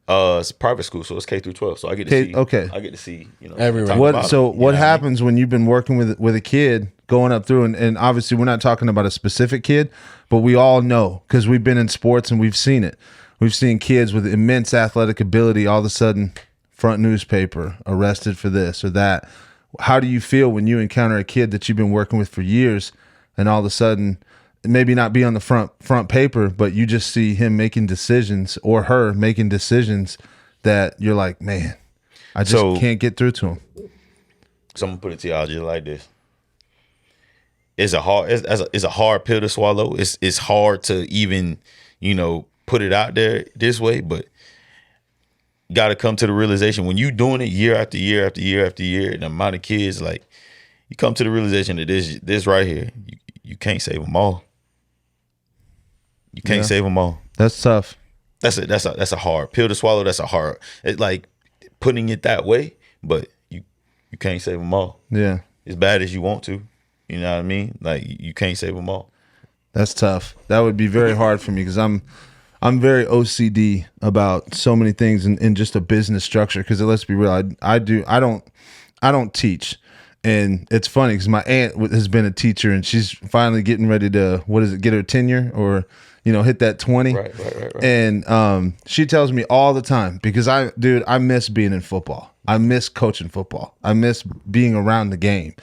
[SPEAKER 3] It's a private school, so it's K through 12. So I get to see.
[SPEAKER 1] Okay.
[SPEAKER 3] I get to see.
[SPEAKER 2] Everywhere.
[SPEAKER 1] What happens when you've been working with a kid going up through, and obviously we're not talking about a specific kid, but we all know because we've been in sports and we've seen it. We've seen kids with immense athletic ability all of a sudden front newspaper, arrested for this or that. How do you feel when you encounter a kid that you've been working with for years and all of a sudden maybe not be on the front paper, but you just see him making decisions or her making decisions that you're like, man, I just can't get through to him?
[SPEAKER 3] So I'm gonna put it to y'all just like this. It's a hard pill to swallow. It's hard to even, put it out there this way, but got to come to the realization when you doing it year after year after year after year, and the amount of kids, like, you come to the realization that this right here, you can't save them all. You can't save them all.
[SPEAKER 1] That's tough.
[SPEAKER 3] That's a hard pill to swallow. That's a hard. It's like putting it that way, but you can't save them all.
[SPEAKER 1] Yeah,
[SPEAKER 3] as bad as you want to. You know what I mean? Like, you can't save them all.
[SPEAKER 1] that's tough. That would be very hard for me because I'm very OCD about so many things in just a business structure. Because let's be real, I don't teach, and it's funny because my aunt has been a teacher and she's finally getting ready to get her tenure or hit that 20.
[SPEAKER 3] Right.
[SPEAKER 1] And she tells me all the time because I miss being in football. I miss coaching football. I miss being around the game.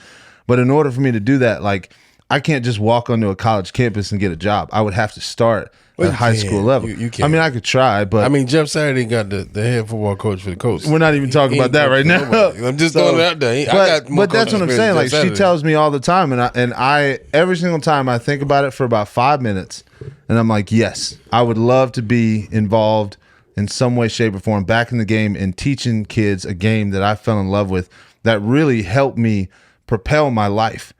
[SPEAKER 1] But in order for me to do that, like, I can't just walk onto a college campus and get a job. I would have to start at high school level.
[SPEAKER 2] You can't.
[SPEAKER 1] I mean, I could try, but
[SPEAKER 2] I mean, Jeff Saturday got the head football coach for the Colts.
[SPEAKER 1] we're not even talking about that right now.
[SPEAKER 2] I'm just throwing it out there.
[SPEAKER 1] But that's what I'm saying. Like, she tells me all the time, and I every single time I think about it for about 5 minutes, and I'm like, yes, I would love to be involved in some way, shape, or form back in the game and teaching kids a game that I fell in love with that really helped me propel my life.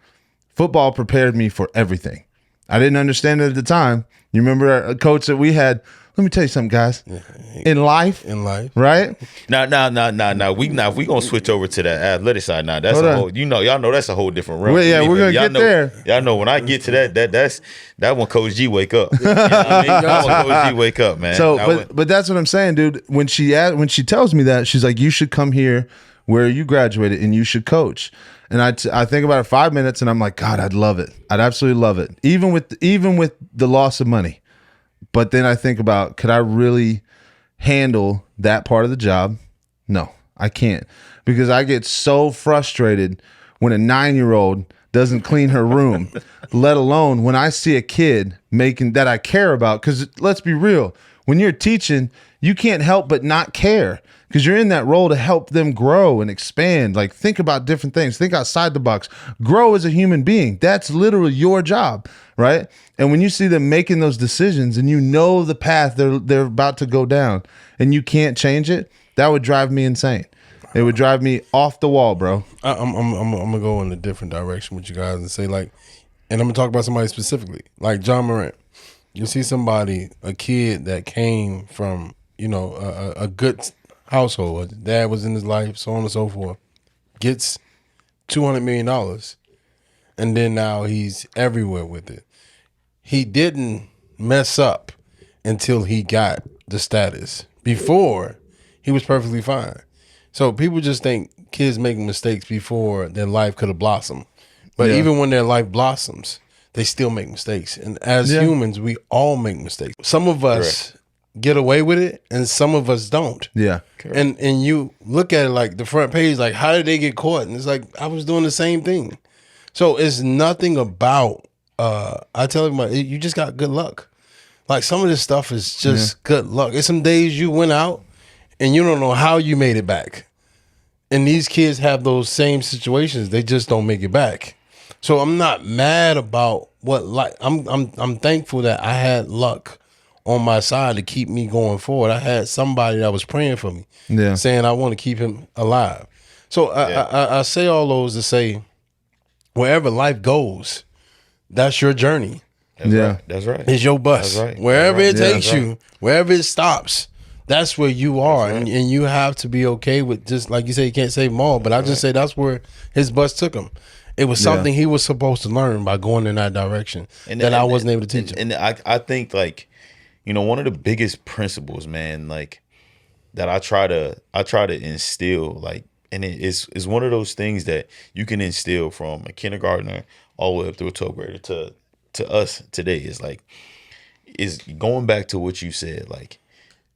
[SPEAKER 1] Football prepared me for everything. I didn't understand it at the time. You remember a coach that we had? Let me tell you something, guys. In life, right?
[SPEAKER 3] Now. We gonna switch over to that athletic side now. That's a whole. Y'all know that's a whole different realm.
[SPEAKER 1] Well, yeah, we're gonna get there.
[SPEAKER 3] Y'all know when I get to that one, Coach G wake up. You know what I mean? That one, Coach G wake up, man.
[SPEAKER 1] So, but that's what I'm saying, dude. When she tells me that, she's like, you should come here where you graduated and you should coach. And I think about it 5 minutes and I'm like, God, I'd love it. I'd absolutely love it. Even with the loss of money. But then I think about, could I really handle that part of the job? No, I can't. Because I get so frustrated when a 9-year-old doesn't clean her room, let alone when I see a kid making that I care about. Because let's be real, when you're teaching, you can't help but not care. Because you're in that role to help them grow and expand. Like, think about different things. Think outside the box. Grow as a human being. That's literally your job, right? And when you see them making those decisions and you know the path they're about to go down and you can't change it, that would drive me insane. It would drive me off the wall, bro.
[SPEAKER 2] I'm gonna go in a different direction with you guys and say, like, and I'm gonna talk about somebody specifically, like John Morant. You see a kid that came from, a good household, a dad was in his life, so on and so forth, gets $200 million, and then now he's everywhere with it. He didn't mess up until he got the status. Before, he was perfectly fine. So people just think kids make mistakes before their life could have blossomed. But even when their life blossoms, they still make mistakes. And as humans, we all make mistakes. Some of us get away with it and some of us don't.
[SPEAKER 1] Yeah.
[SPEAKER 2] And you look at it like the front page, like, how did they get caught? And it's like, I was doing the same thing. So it's nothing about, I tell everybody, you just got good luck. Like, some of this stuff is just good luck. It's some days you went out and you don't know how you made it back. And these kids have those same situations. They just don't make it back. So I'm not mad about what, like, I'm thankful that I had luck on my side to keep me going forward. I had somebody that was praying for me, saying I want to keep him alive. So I say all those to say, wherever life goes, that's your journey.
[SPEAKER 3] That's right.
[SPEAKER 2] It's your bus.
[SPEAKER 3] That's right.
[SPEAKER 2] Wherever it takes you, wherever it stops, that's where you are. Right. And you have to be okay with, just like you say, you can't save them all, but I just say that's where his bus took him. It was something he was supposed to learn by going in that direction that I wasn't able to teach him.
[SPEAKER 3] And I think, like, one of the biggest principles, man, like, that I try to instill, like, and it's one of those things that you can instill from a kindergartner all the way up to a 12th grader to us today, is like, is going back to what you said. Like,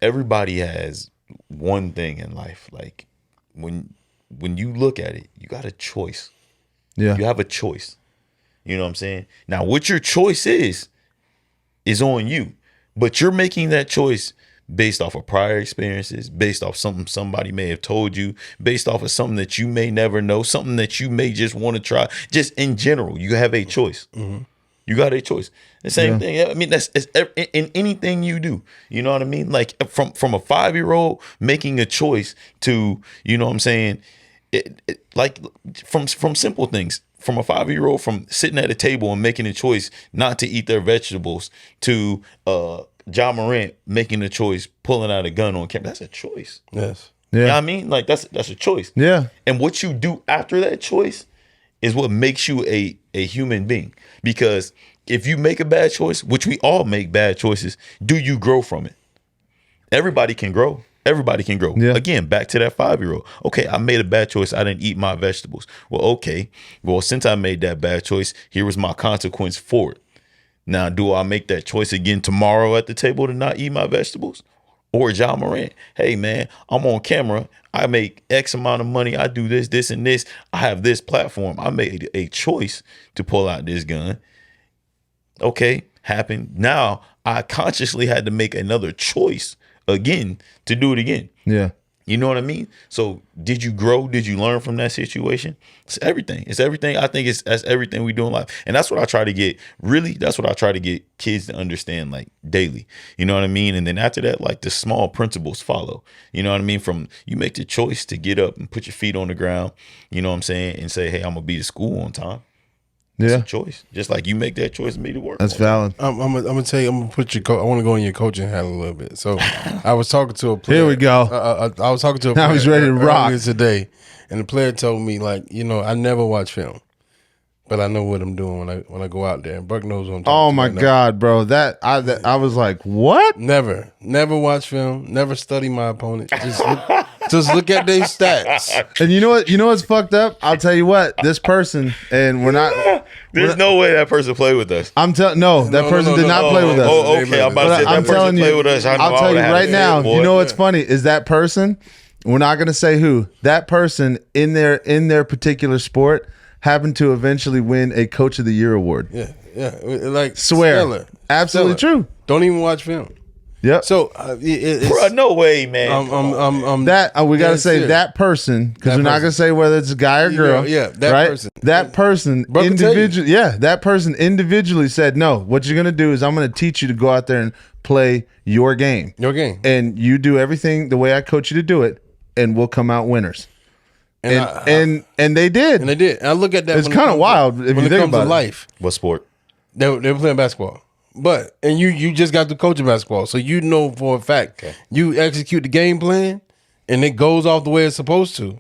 [SPEAKER 3] everybody has one thing in life. Like, when you look at it, you got a choice.
[SPEAKER 1] Yeah.
[SPEAKER 3] You have a choice. You know what I'm saying? Now, what your choice is on you. But you're making that choice based off of prior experiences, based off something somebody may have told you, based off of something that you may never know, something that you may just want to try. Just in general, you have a choice. You got a choice. The same thing. I mean, it's in anything you do. You know what I mean? Like from a 5-year-old making a choice to, you know what I'm saying? Like from simple things. From a 5-year-old, from sitting at a table and making a choice not to eat their vegetables to John Morant making a choice, pulling out a gun on camera. That's a choice.
[SPEAKER 2] Yes.
[SPEAKER 1] Yeah.
[SPEAKER 3] You know what I mean? Like that's a choice.
[SPEAKER 1] Yeah.
[SPEAKER 3] And what you do after that choice is what makes you a human being. Because if you make a bad choice, which we all make bad choices, do you grow from it? Everybody can grow. Everybody can grow.
[SPEAKER 1] Yeah.
[SPEAKER 3] Again, back to that 5-year-old. Okay, I made a bad choice. I didn't eat my vegetables. Well, okay. Well, since I made that bad choice, here was my consequence for it. Now, do I make that choice again tomorrow at the table to not eat my vegetables? Or John Morant, hey man, I'm on camera. I make X amount of money. I do this, this, and this. I have this platform. I made a choice to pull out this gun. Okay, happened. Now I consciously had to make another choice again to do it again.
[SPEAKER 1] Yeah.
[SPEAKER 3] You know what I mean? So did you grow? Did you learn from that situation? It's everything. It's everything. I think that's everything we do in life. And that's what I try to get, really, that's what I try to get kids to understand like daily. You know what I mean? And then after that, like the small principles follow. You know what I mean? From you make the choice to get up and put your feet on the ground, you know what I'm saying? And say, hey, I'm going to be to school on time. It's
[SPEAKER 1] Yeah.
[SPEAKER 3] a choice. Just like you make that choice and be to work.
[SPEAKER 1] That's
[SPEAKER 3] on
[SPEAKER 1] valid.
[SPEAKER 2] I'm gonna tell you. I'm gonna put I want to go in your coaching hat a little bit. So, I was talking to a player.
[SPEAKER 1] Here we go.
[SPEAKER 2] I was talking to a player.
[SPEAKER 1] Now he's ready to rock
[SPEAKER 2] earlier today, and the player told me like, I never watch film, but I know what I'm doing when I go out there. And Buck knows what I'm talking.
[SPEAKER 1] Oh
[SPEAKER 2] to
[SPEAKER 1] my
[SPEAKER 2] right now.
[SPEAKER 1] God, bro. I was like, what?
[SPEAKER 2] Never watch film. Never study my opponent. Just look at their stats.
[SPEAKER 1] And you know what? You know what's fucked up? I'll tell you what. This person, and we're not.
[SPEAKER 3] There's no way that person played with us.
[SPEAKER 1] I'm telling. No, that person did not play with us.
[SPEAKER 3] Oh, okay. I'm about to say
[SPEAKER 1] I'm
[SPEAKER 3] that person
[SPEAKER 1] telling you.
[SPEAKER 3] played with us. I know
[SPEAKER 1] I'll
[SPEAKER 3] I
[SPEAKER 1] tell you
[SPEAKER 3] would've had
[SPEAKER 1] right
[SPEAKER 3] a
[SPEAKER 1] now.
[SPEAKER 3] fit, boy.
[SPEAKER 1] You know what's funny is that person. We're not going to say who. That person in their particular sport happened to eventually win a Coach of the Year award.
[SPEAKER 2] Yeah. Like
[SPEAKER 1] Swear,
[SPEAKER 2] stellar.
[SPEAKER 1] absolutely
[SPEAKER 2] Stellar.
[SPEAKER 1] true.
[SPEAKER 2] Don't even watch film.
[SPEAKER 1] Yep.
[SPEAKER 2] So it's
[SPEAKER 3] Bruh, no way, man.
[SPEAKER 1] That we got to
[SPEAKER 2] dead
[SPEAKER 1] say
[SPEAKER 2] serious.
[SPEAKER 1] that person because
[SPEAKER 2] That
[SPEAKER 1] we're not
[SPEAKER 2] person.
[SPEAKER 1] going to say whether it's a guy or girl.
[SPEAKER 2] Yeah, that
[SPEAKER 1] right?
[SPEAKER 2] person.
[SPEAKER 1] That person
[SPEAKER 2] Bro can tell you.
[SPEAKER 1] individually. Yeah, that person individually said, "No, what you're going to do is I'm going to teach you to go out there and play your game.
[SPEAKER 2] Your game.
[SPEAKER 1] And you do everything the way I coach you to do it, and we'll come out winners." And they did.
[SPEAKER 2] And they did. And I look at that.
[SPEAKER 1] It's
[SPEAKER 2] when it
[SPEAKER 1] kinda
[SPEAKER 2] comes
[SPEAKER 1] wild
[SPEAKER 2] to-
[SPEAKER 1] if
[SPEAKER 2] when
[SPEAKER 1] you
[SPEAKER 2] it
[SPEAKER 1] think
[SPEAKER 2] comes
[SPEAKER 1] about
[SPEAKER 2] to
[SPEAKER 1] it.
[SPEAKER 2] life.
[SPEAKER 3] What sport?
[SPEAKER 2] They were playing basketball. But you just got to coaching basketball, so you know for a fact you execute the game plan, and it goes off the way it's supposed to.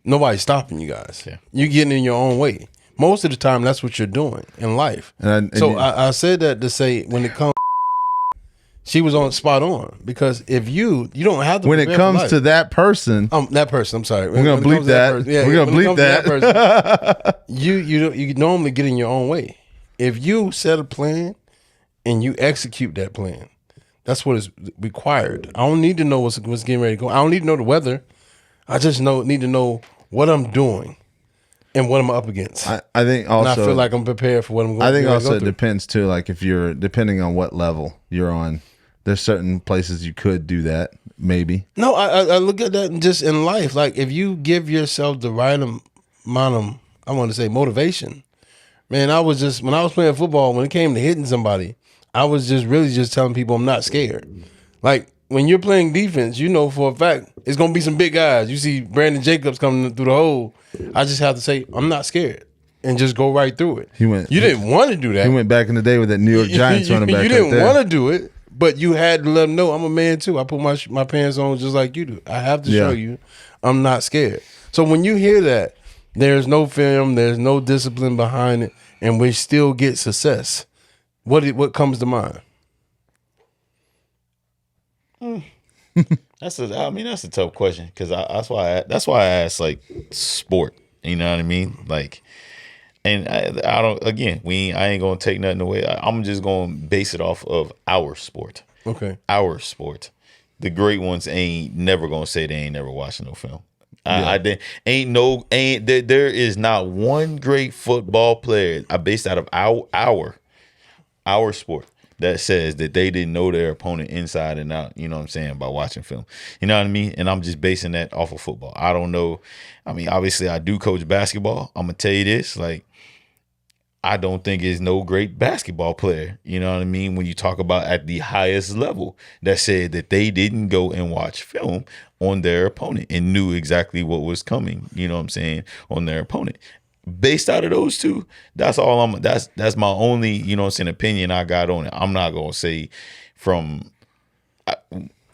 [SPEAKER 2] Nobody's stopping you guys.
[SPEAKER 3] Yeah.
[SPEAKER 2] You're getting in your own way. Most of the time, that's what you're doing in life. I said that to say when it comes, she was on spot on because if you don't have to
[SPEAKER 1] when it
[SPEAKER 2] prepare for
[SPEAKER 1] comes
[SPEAKER 2] life.
[SPEAKER 1] to that person,
[SPEAKER 2] that person, I'm sorry,
[SPEAKER 1] we're gonna bleep that. We're gonna bleep that.
[SPEAKER 2] you normally get in your own way. If you set a plan and you execute that plan, that's what is required. I don't need to know what's getting ready to go. I don't need to know the weather. I just need to know what I'm doing and what I'm up against.
[SPEAKER 1] I think also,
[SPEAKER 2] and I feel like I'm prepared for what I'm going.
[SPEAKER 1] I think
[SPEAKER 2] to
[SPEAKER 1] also
[SPEAKER 2] go
[SPEAKER 1] it
[SPEAKER 2] through.
[SPEAKER 1] depends too. Like if you're depending on what level you're on, there's certain places you could do that. Maybe.
[SPEAKER 2] No, I look at that just in life. Like if you give yourself the right amount of, I want to say motivation. Man, I was just when I was playing football, when it came to hitting somebody, I was just really just telling people I'm not scared. Like when you're playing defense, you know for a fact it's gonna be some big guys. You see Brandon Jacobs coming through the hole. I just have to say I'm not scared and just go right through it. You didn't want to do that.
[SPEAKER 1] He went back in the day with that New York Giants running back.
[SPEAKER 2] You didn't want to do it, but you had to let them know I'm a man too. I put my pants on just like you do. I have to show you I'm not scared. So when you hear that, there's no film, there's no discipline behind it, and we still get success. What comes to mind?
[SPEAKER 3] That's a tough question because that's why I asked like sport. You know what I mean? Like, and I don't. Again, I ain't gonna take nothing away. I'm just gonna base it off of our sport.
[SPEAKER 2] Okay,
[SPEAKER 3] our sport. The great ones ain't never gonna say they ain't never watching no film. There is not one great football player. I based out of our sport. that says that they didn't know their opponent inside and out, you know what I'm saying, by watching film. You know what I mean? And I'm just basing that off of football. I don't know. I mean, obviously I do coach basketball. I'm gonna tell you this, like, I don't think is no great basketball player. You know what I mean? When you talk about at the highest level, that said that they didn't go and watch film on their opponent and knew exactly what was coming, you know what I'm saying, on their opponent. Based out of those two, that's all that's my only, you know what I'm saying, opinion I got on it. I'm not gonna say from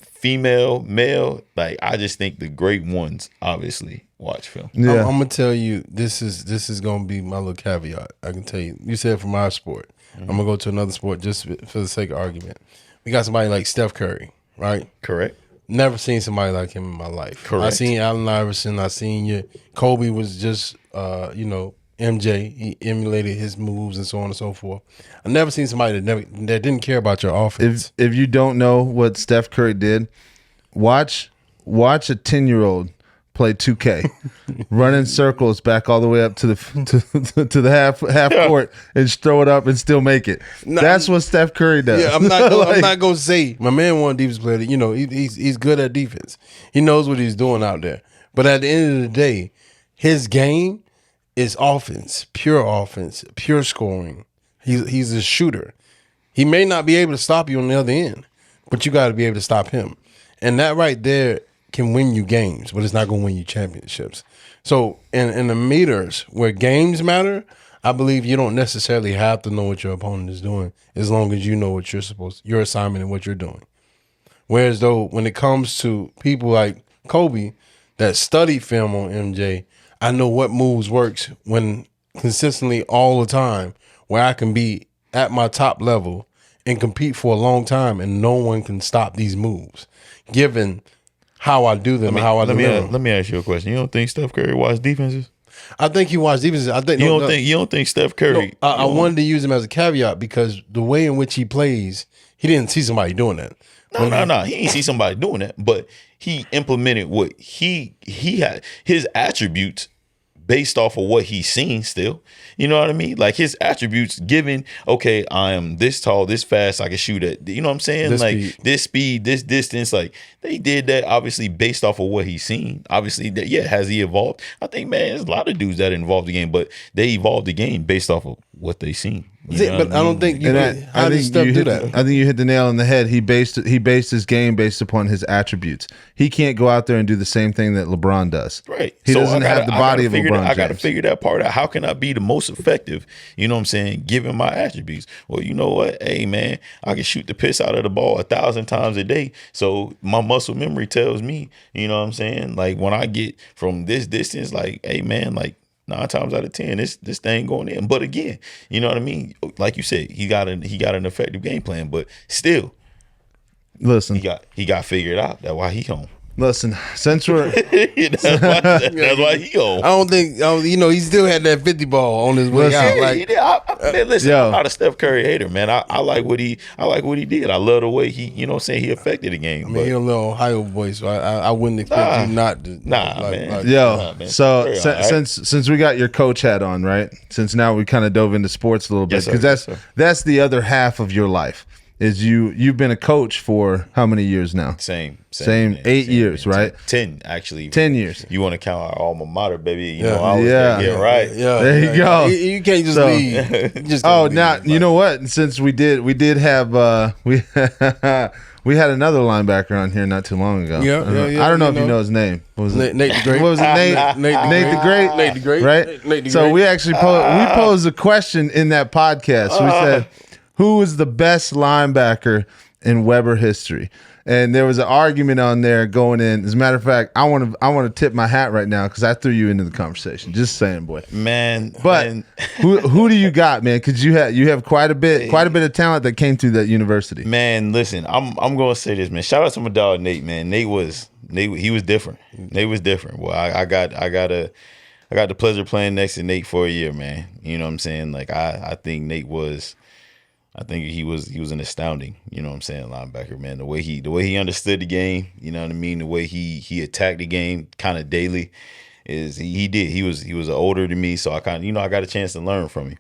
[SPEAKER 3] female, male, like I just think the great ones obviously watch film.
[SPEAKER 2] I'm gonna tell you, this is gonna be my little caveat. I can tell you. You said from our sport. I'm gonna go to another sport just for the sake of argument. We got somebody like Steph Curry, right?
[SPEAKER 3] Correct.
[SPEAKER 2] Never seen somebody like him in my life.
[SPEAKER 3] Correct.
[SPEAKER 2] I seen Allen Iverson. I seen you. Kobe was just, MJ. He emulated his moves and so on and so forth. I never seen somebody that didn't care about your offense.
[SPEAKER 1] If you don't know what Steph Curry did, watch a 10-year-old play 2K, run in circles back all the way up to the half court and throw it up and still make it. That's what Steph Curry does.
[SPEAKER 2] Yeah, I'm not gonna say my man won defense player. You know, he's good at defense. He knows what he's doing out there. But at the end of the day, his game is offense, pure scoring. He's a shooter. He may not be able to stop you on the other end, but you got to be able to stop him. And that right there can win you games, but it's not going to win you championships. So in the meters where games matter, I believe you don't necessarily have to know what your opponent is doing as long as you know what your assignment and what you're doing. Whereas though when it comes to people like Kobe that study film on MJ, I know what moves works when consistently all the time where I can be at my top level and compete for a long time and no one can stop these moves given how I do them, how I deliver them.
[SPEAKER 3] Let me ask you a question. You don't think Steph Curry watched defenses?
[SPEAKER 2] I think he watched defenses. I think
[SPEAKER 3] You don't think Steph Curry?
[SPEAKER 2] No, I wanted to use him as a caveat because the way in which he plays, he didn't see somebody doing that.
[SPEAKER 3] No. He didn't see somebody doing that, but he implemented what he had, his attributes based off of what he's seen still. You know what I mean? Like his attributes given, okay, I am this tall, this fast, I can shoot at, you know what I'm saying? This speed, this distance, like they did that obviously based off of what he's seen. Obviously, has he evolved? I think, man, there's a lot of dudes that involved the game, but they evolved the game based off of what they seen.
[SPEAKER 2] But I don't think how does Steph do that?
[SPEAKER 1] I think you hit the nail on the head. He based his game based upon his attributes. He can't go out there and do the same thing that LeBron does.
[SPEAKER 3] Right.
[SPEAKER 1] He doesn't have the body of LeBron James.
[SPEAKER 3] I got to figure that part out. How can I be the most effective? You know what I'm saying? Given my attributes. Well, you know what? Hey, man, I can shoot the piss out of the ball 1,000 times a day. So my muscle memory tells me, you know what I'm saying? Like when I get from this distance, like, hey, man, like 9 times out of 10, this thing going in. But again, you know what I mean? Like you said, he got an effective game plan, but still,
[SPEAKER 1] listen,
[SPEAKER 3] he got figured out. That's why he home.
[SPEAKER 1] Listen, since we're
[SPEAKER 3] that's why he home.
[SPEAKER 2] I don't think he still had that 50 ball on his way out. Like,
[SPEAKER 3] man, listen, I'm not a Steph Curry hater, man. I like what he did. I love the way he, you know what I'm saying, he affected the game.
[SPEAKER 2] I mean, he a little Ohio voice, so I wouldn't expect you not to.
[SPEAKER 1] Man. So since we got your coach hat on, right? Since now we kind of dove into sports a little bit, because that's the other half of your life. Is you've been a coach for how many years now?
[SPEAKER 3] Same
[SPEAKER 1] 8 years, right?
[SPEAKER 3] 10 actually.
[SPEAKER 1] 10 years.
[SPEAKER 3] You want to count our alma mater, baby? You
[SPEAKER 2] Yeah.
[SPEAKER 3] know, I was right.
[SPEAKER 2] Yeah,
[SPEAKER 1] there you go.
[SPEAKER 2] You can't just leave. You just can't leave.
[SPEAKER 1] Now you know what? Since we did have we we had another linebacker on here not too long ago.
[SPEAKER 2] Yeah.
[SPEAKER 1] I don't know if you know his name. What was it?
[SPEAKER 2] Nate the Great.
[SPEAKER 1] What was it? Nate the Great.
[SPEAKER 2] Nate the Great.
[SPEAKER 1] Right.
[SPEAKER 2] Nate the
[SPEAKER 1] So
[SPEAKER 2] Great.
[SPEAKER 1] we actually posed a question in that podcast. We said, who is the best linebacker in Weber history? And there was an argument on there going in. As a matter of fact, I want to tip my hat right now because I threw you into the conversation. Just saying, boy.
[SPEAKER 3] Man.
[SPEAKER 1] But who do you got, man? Because you have quite a bit of talent that came through that university.
[SPEAKER 3] Man, listen, I'm gonna say this, man. Shout out to my dog Nate, man. He was different. Nate was different. Well, I got the pleasure of playing next to Nate for a year, man. You know what I'm saying? Like I think Nate was. I think he was an astounding, you know what I'm saying, linebacker, man. The way he understood the game, you know what I mean, the way he attacked the game kind of daily is he did. He was older than me, so I kind of, I got a chance to learn from him.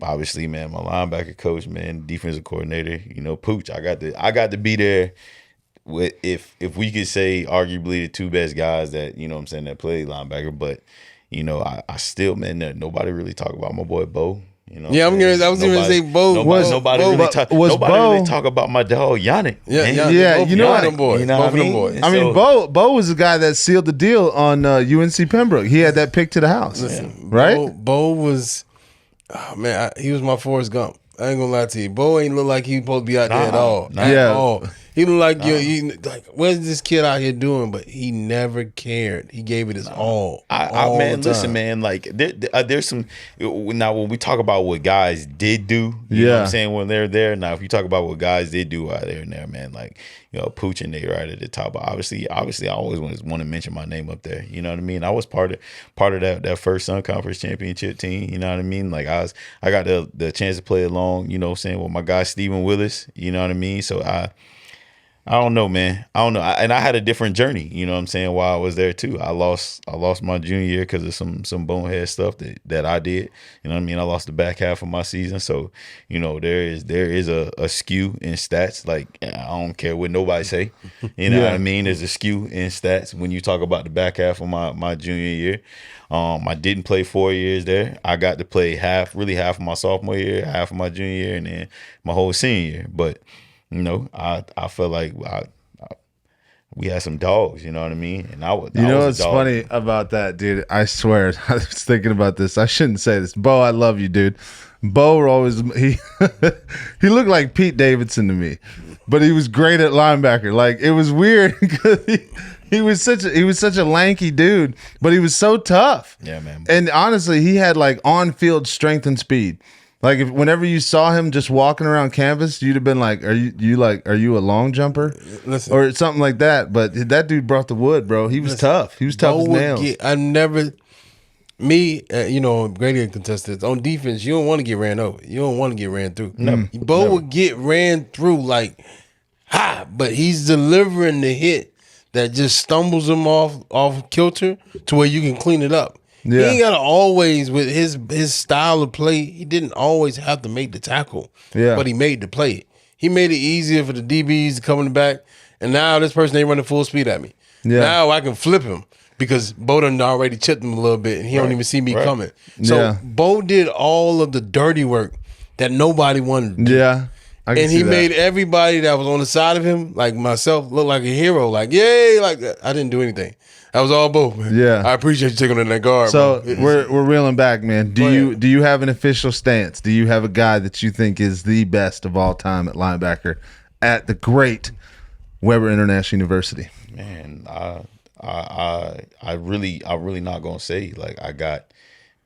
[SPEAKER 3] obviously, man, my linebacker coach, man, defensive coordinator, Pooch. I got to be there with if we could say arguably the two best guys that that played linebacker, but I still, man, nobody really talk about my boy Bo.
[SPEAKER 2] Yeah, I was going to say Bo.
[SPEAKER 3] Nobody really talk about my dog Yannick.
[SPEAKER 1] Yeah,
[SPEAKER 2] you know them boys. Both of them boys.
[SPEAKER 1] I mean, Bo was the guy that sealed the deal on UNC Pembroke. He had that pick to the house.
[SPEAKER 2] Listen,
[SPEAKER 1] right?
[SPEAKER 2] Bo was, he was my Forrest Gump. I ain't gonna lie to you. Bo ain't look like he supposed to be out there at all. At all. He look like like what's this kid out here doing? But he never cared. He gave it his all.
[SPEAKER 3] Man, listen, man. Like there's some now when we talk about what guys did do. You know what I'm saying, when they're there. Now, if you talk about what guys did do out there and there, man, like Pooch and they right at the top. But obviously, I always want to mention my name up there. You know what I mean? I was part of that first Sun Conference championship team. You know what I mean? Like I got the chance to play along. You know what I'm saying, with my guy Stephen Willis. You know what I mean? So I don't know, man. I don't know. And I had a different journey, you know what I'm saying, while I was there too. I lost my junior year because of some bonehead stuff that I did. You know what I mean? I lost the back half of my season. So, there is a skew in stats. Like, I don't care what nobody say. You know what I mean? There's a skew in stats when you talk about the back half of my junior year. I didn't play 4 years there. I got to play half of my sophomore year, half of my junior year, and then my whole senior year. But I feel like we had some dogs, you know what I mean? And I was
[SPEAKER 1] what's funny about that, dude? I swear, I was thinking about this. I shouldn't say this. Bo, I love you, dude. Bo always he looked like Pete Davidson to me, but he was great at linebacker. Like, it was weird because he was such a lanky dude, but he was so tough.
[SPEAKER 3] Yeah, man.
[SPEAKER 1] And honestly, he had like on-field strength and speed. Like, whenever you saw him just walking around campus, you'd have been like, "Are you a long jumper?"
[SPEAKER 2] Listen,
[SPEAKER 1] or something like that. But that dude brought the wood, bro. He was tough. He was tough as nails.
[SPEAKER 2] Grady contested on defense. You don't want to get ran over. You don't want to get ran through. Bo would get ran through like, but he's delivering the hit that just stumbles him off kilter to where you can clean it up. Yeah. He ain't gotta always, with his style of play, he didn't always have to make the tackle.
[SPEAKER 1] Yeah.
[SPEAKER 2] But he made the play. He made it easier for the DBs to come in the back. And now this person ain't running full speed at me. Yeah. Now I can flip him because Bo done already chipped him a little bit and he don't even see me coming. So Bo did all of the dirty work that nobody wanted to do.
[SPEAKER 1] Yeah.
[SPEAKER 2] And he made everybody that was on the side of him, like myself, look like a hero. Like, yay, like that. I didn't do anything. That was all Bo, man.
[SPEAKER 1] Yeah.
[SPEAKER 2] I appreciate you taking on that guard.
[SPEAKER 1] So we're reeling back, man. Do you have an official stance? Do you have a guy that you think is the best of all time at linebacker at the great Weber International University?
[SPEAKER 3] Man, I really not gonna say like I got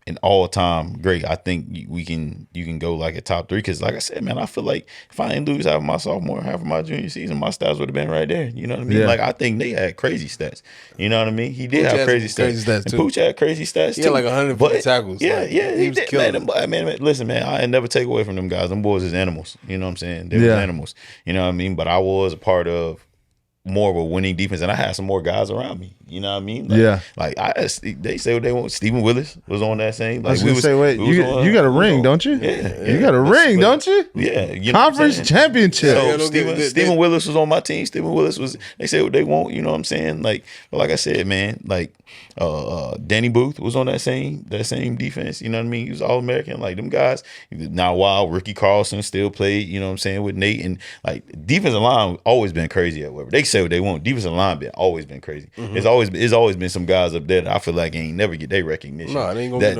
[SPEAKER 3] an all-time great. I think you can go like a top 3 because, like I said, man, I feel like if I didn't lose half of my sophomore, half of my junior season, my stats would have been right there. You know what I mean? Yeah. Like, I think they had crazy stats. You know what I mean? He did have crazy stats too. Pooch had crazy stats too.
[SPEAKER 2] He had like 150 tackles.
[SPEAKER 3] Yeah,
[SPEAKER 2] like,
[SPEAKER 3] he was killing. Man, listen, man, I never take away from them guys. Them boys is animals. You know what I'm saying? They was animals. You know what I mean? But I was a part of more of a winning defense, and I had some more guys around me. You know what I mean? Like, they say what they want. Stephen Willis was on that same. Like,
[SPEAKER 1] I was gonna say, you got a ring, don't you?
[SPEAKER 3] Yeah,
[SPEAKER 1] you got a ring, don't you?
[SPEAKER 3] Yeah,
[SPEAKER 1] conference championship.
[SPEAKER 3] So Stephen Willis was on my team. Stephen Willis was. They say what they want. You know what I'm saying? Like, but like I said, man, like Danny Booth was on that same defense. You know what I mean? He was All-American. Like, them guys. Now, while Ricky Carlson still played, you know what I'm saying, with Nate, and like defensive line always been crazy at Weber. They say what they want. Defensive line always been crazy. Mm-hmm. It's always been some guys up there that I feel like ain't never get their recognition.
[SPEAKER 2] No, they ain't gonna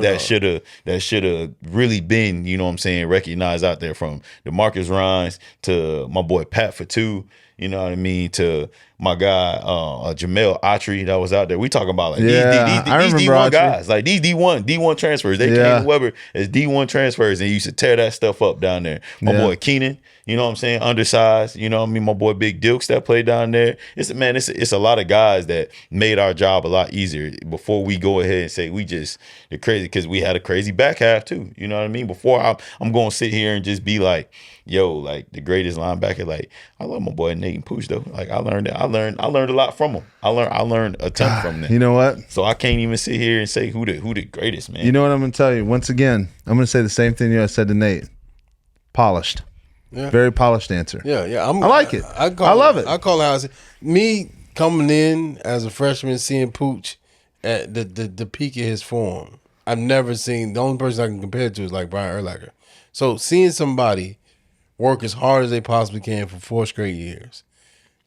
[SPEAKER 3] that should have really been, you know what I'm saying, recognized out there, from DeMarcus Rhines to my boy Pat Fatou, you know what I mean, to my guy Jamel Autry that was out there. We talking about like these D1 guys, like these D1 transfers. They came to Weber as D1 transfers and used to tear that stuff up down there. My boy Keenan, you know what I'm saying, undersized. You know what I mean. My boy Big Dukes that played down there. It's a lot of guys that made our job a lot easier. Before we go ahead and say they're crazy, because we had a crazy back half too. You know what I mean. Before I'm going to sit here and just be like, yo, like the greatest linebacker. Like, I love my boy Nate. Nate and Pooch though. Like I learned a lot from them. I learned a ton from them.
[SPEAKER 1] You know what?
[SPEAKER 3] So I can't even sit here and say who the greatest, man.
[SPEAKER 1] You know what I'm going to tell you? Once again, I'm going to say the same thing I said to Nate. Polished.
[SPEAKER 2] Yeah.
[SPEAKER 1] Very polished answer.
[SPEAKER 2] Yeah.
[SPEAKER 1] I like it. I love it.
[SPEAKER 2] I call it how I say. Me coming in as a freshman, seeing Pooch at the peak of his form. I've never seen, the only person I can compare it to is like Brian Urlacher. So seeing somebody work as hard as they possibly can for 4 straight years,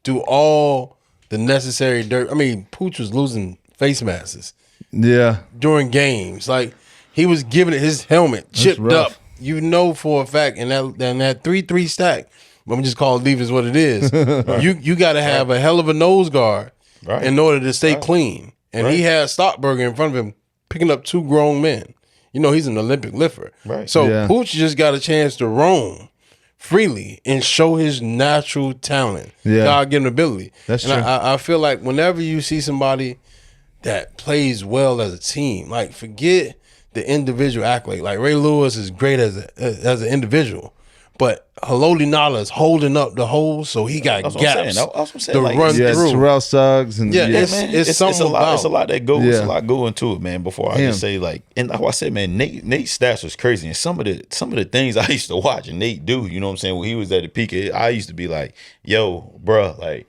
[SPEAKER 2] do all the necessary dirt. I mean, Pooch was losing face masks.
[SPEAKER 1] Yeah.
[SPEAKER 2] During games. Like, he was giving it his helmet chipped up. You know for a fact, and that 3-3 stack, I'm just call it leave is what it is. You got to have a hell of a nose guard in order to stay clean. And he had Stockberger in front of him picking up 2 grown men. You know, he's an Olympic lifter.
[SPEAKER 3] Right.
[SPEAKER 2] So Pooch just got a chance to roam freely and show his natural talent, God-given ability.
[SPEAKER 1] That's
[SPEAKER 2] and
[SPEAKER 1] true.
[SPEAKER 2] I feel like whenever you see somebody that plays well as a team, like forget the individual accolade. Like Ray Lewis is great as an individual, but Haloti Nala is holding up the hole, so he got gaps to
[SPEAKER 3] like,
[SPEAKER 2] run through.
[SPEAKER 1] Terrell Suggs and
[SPEAKER 2] it's
[SPEAKER 3] a lot that goes. It's a lot go into it, man. Before I just say like, and like I said, man, Nate's stats was crazy, and some of the things I used to watch and Nate do, you know what I'm saying? When he was at the peak, I used to be like, yo, bruh, like,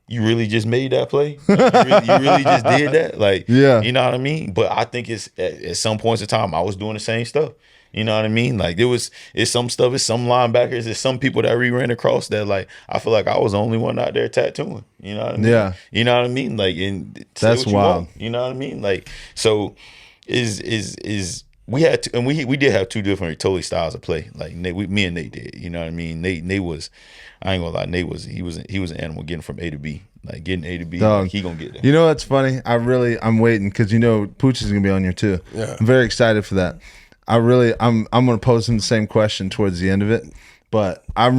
[SPEAKER 3] you really just made that play? You really just did that? Like, you know what I mean? But I think it's at some points in time, I was doing the same stuff. You know what I mean? Like it's some stuff, it's some linebackers, it's some people that we ran across that like I feel like I was the only one out there tattooing. You know what I mean? Yeah. You know what I mean? Like, and
[SPEAKER 1] that's wild.
[SPEAKER 3] You know what I mean? Like, so is we had to, and we did have 2 different totally styles of play. Like me and Nate did. You know what I mean? Nate was, I ain't gonna lie, Nate was he was an animal getting from A to B. Like getting A to B, like he gonna get there.
[SPEAKER 1] You know what's funny? I'm waiting because you know Pooch is gonna be on here too.
[SPEAKER 2] Yeah.
[SPEAKER 1] I'm very excited for that. I'm gonna pose him the same question towards the end of it. But I'm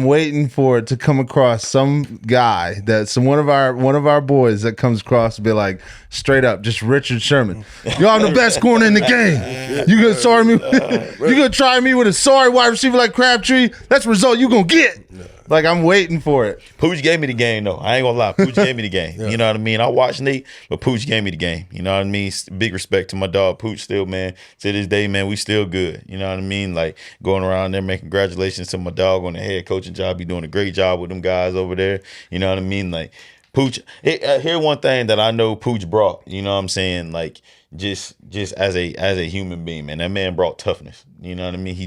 [SPEAKER 1] waiting for it to come across some guy that's one of our boys that comes across to be like straight up, just Richard Sherman. Yo, I'm the best corner in the game. You gonna sorry me? You gonna try me with a sorry wide receiver like Crabtree? That's the result you gonna get. Like I'm waiting for it.
[SPEAKER 3] Pooch gave me the game though. I ain't gonna lie. Pooch gave me the game. You know what I mean? I watched Nate, but Pooch gave me the game. You know what I mean? Big respect to my dog Pooch still, man. To this day, man, we still good. You know what I mean? Like going around there, making congratulations to my dog on the head coaching job. He doing a great job with them guys over there. You know what I mean? Like Pooch, here one thing that I know Pooch brought, you know what I'm saying? Like just as a human being, man, that man brought toughness. You know what I mean? He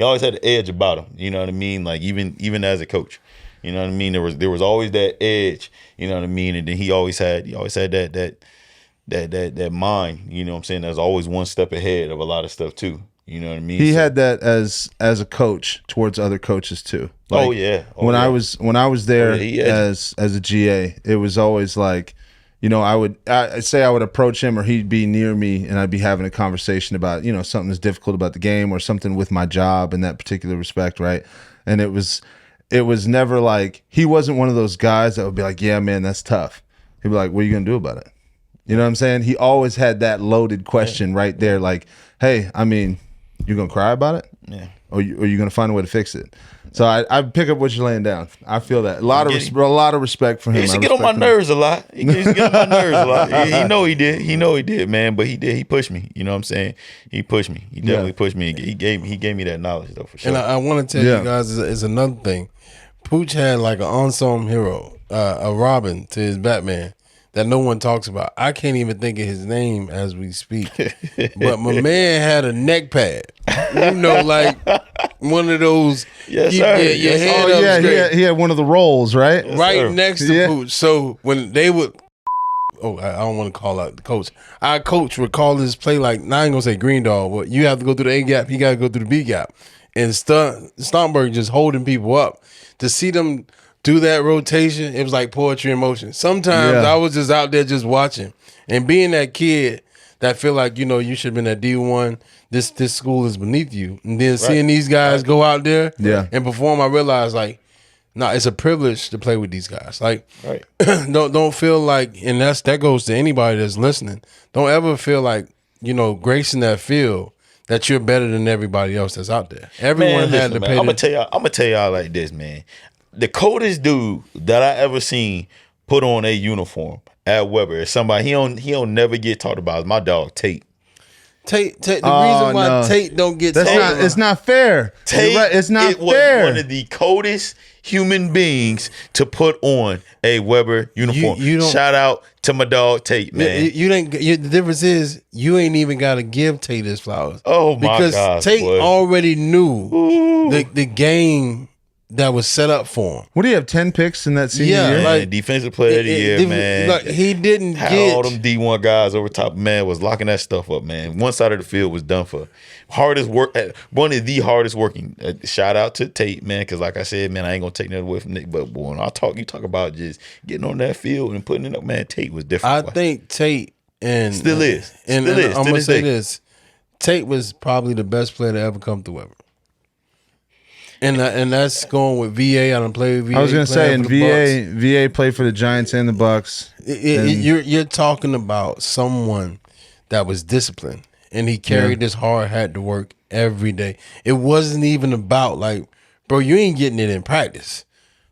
[SPEAKER 3] always had the edge about him. You know what I mean? Like even as a coach, you know what I mean? There was always that edge. You know what I mean? And then he always had that mind. You know what I'm saying? That's always one step ahead of a lot of stuff too. You know what I mean?
[SPEAKER 1] He had that as a coach towards other coaches too. Like, when I was there as a GA, it was always like, you know, I'd say I would approach him or he'd be near me and I'd be having a conversation about, you know, something that's difficult about the game or something with my job in that particular respect, right? And it was never like, he wasn't one of those guys that would be like, yeah, man, that's tough. He'd be like, what are you going to do about it? You know what I'm saying? He always had that loaded question right there. Like, hey, I mean, you going to cry about it?
[SPEAKER 3] Yeah.
[SPEAKER 1] Or you going to find a way to fix it? So I pick up what you're laying down. I feel that. A lot of respect for him.
[SPEAKER 3] He used to get on my nerves a lot. He used to get on my nerves a lot. He know he did. He know he did, man. But he did. He pushed me. You know what I'm saying? He pushed me. He definitely pushed me. He gave me that knowledge though, for sure.
[SPEAKER 2] And I want to tell you guys is another thing. Pooch had like an unsung hero, a Robin to his Batman that no one talks about. I can't even think of his name as we speak. But my man had a neck pad. You know, like one of those.
[SPEAKER 3] Yes,
[SPEAKER 2] your head up straight.
[SPEAKER 1] He had one of the rolls, right?
[SPEAKER 3] Yes,
[SPEAKER 2] right
[SPEAKER 3] sir.
[SPEAKER 2] next to Pooch. So when they would, I don't want to call out the coach. Our coach would call this play like, now I ain't gonna say green dog, but you have to go through the A gap, he got to go through the B gap. And Stomberg just holding people up. To see them do that rotation, it was like poetry in motion. Sometimes I was just out there just watching. And being that kid that feel like, you know, you should have been at D1, this school is beneath you. And then seeing these guys go out there and perform, I realized like, nah, it's a privilege to play with these guys. Like, don't feel like, and that goes to anybody that's listening. Don't ever feel like, you know, gracing that field that you're better than everybody else that's out there. Everyone had to pay.
[SPEAKER 3] I'm gonna tell y'all like this, man. the coldest dude that I ever seen put on a uniform at Weber is somebody he don't never get talked about. Is my dog Tate.
[SPEAKER 2] Tate, the reason why Tate don't get
[SPEAKER 1] That's
[SPEAKER 2] talked
[SPEAKER 1] not.
[SPEAKER 2] about.
[SPEAKER 1] It's not fair.
[SPEAKER 3] Tate,
[SPEAKER 1] Right, it's not
[SPEAKER 3] it was
[SPEAKER 1] fair.
[SPEAKER 3] one of the coldest human beings to put on a Weber uniform.
[SPEAKER 2] You don't-
[SPEAKER 3] Shout out to my dog Tate, man.
[SPEAKER 2] The difference is you ain't even got to give Tate his flowers.
[SPEAKER 3] Oh, my
[SPEAKER 2] because
[SPEAKER 3] gosh,
[SPEAKER 2] Tate
[SPEAKER 3] boy.
[SPEAKER 2] already knew the game that was set up for him.
[SPEAKER 1] What do you have? 10 picks in that senior
[SPEAKER 2] Yeah,
[SPEAKER 1] year?
[SPEAKER 3] Man,
[SPEAKER 2] like-
[SPEAKER 3] defensive player of the year, man.
[SPEAKER 2] Like, he didn't
[SPEAKER 3] Had
[SPEAKER 2] get
[SPEAKER 3] all them D1 guys over top, man, was locking that stuff up, man. One side of the field was done for. Hardest work, one of the hardest working. Shout out to Tate, man, because like I said, man, I ain't gonna take nothing away from Nick, but boy, when you talk about just getting on that field and putting it up, man, Tate was different.
[SPEAKER 2] I think Tate and
[SPEAKER 3] Still is.
[SPEAKER 2] And,
[SPEAKER 3] Still is.
[SPEAKER 2] I'm
[SPEAKER 3] To
[SPEAKER 2] gonna
[SPEAKER 3] this
[SPEAKER 2] say
[SPEAKER 3] day.
[SPEAKER 2] this: Tate was probably the best player to ever come through Weber. And that's going with VA. I don't play with VA.
[SPEAKER 1] I was gonna say,
[SPEAKER 2] playing
[SPEAKER 1] in
[SPEAKER 2] for the Bucks.
[SPEAKER 1] VA played for the Giants and the Bucks.
[SPEAKER 2] You're talking about someone that was disciplined, and he carried this hard hat to work every day. It wasn't even about like, bro, you ain't getting it in practice,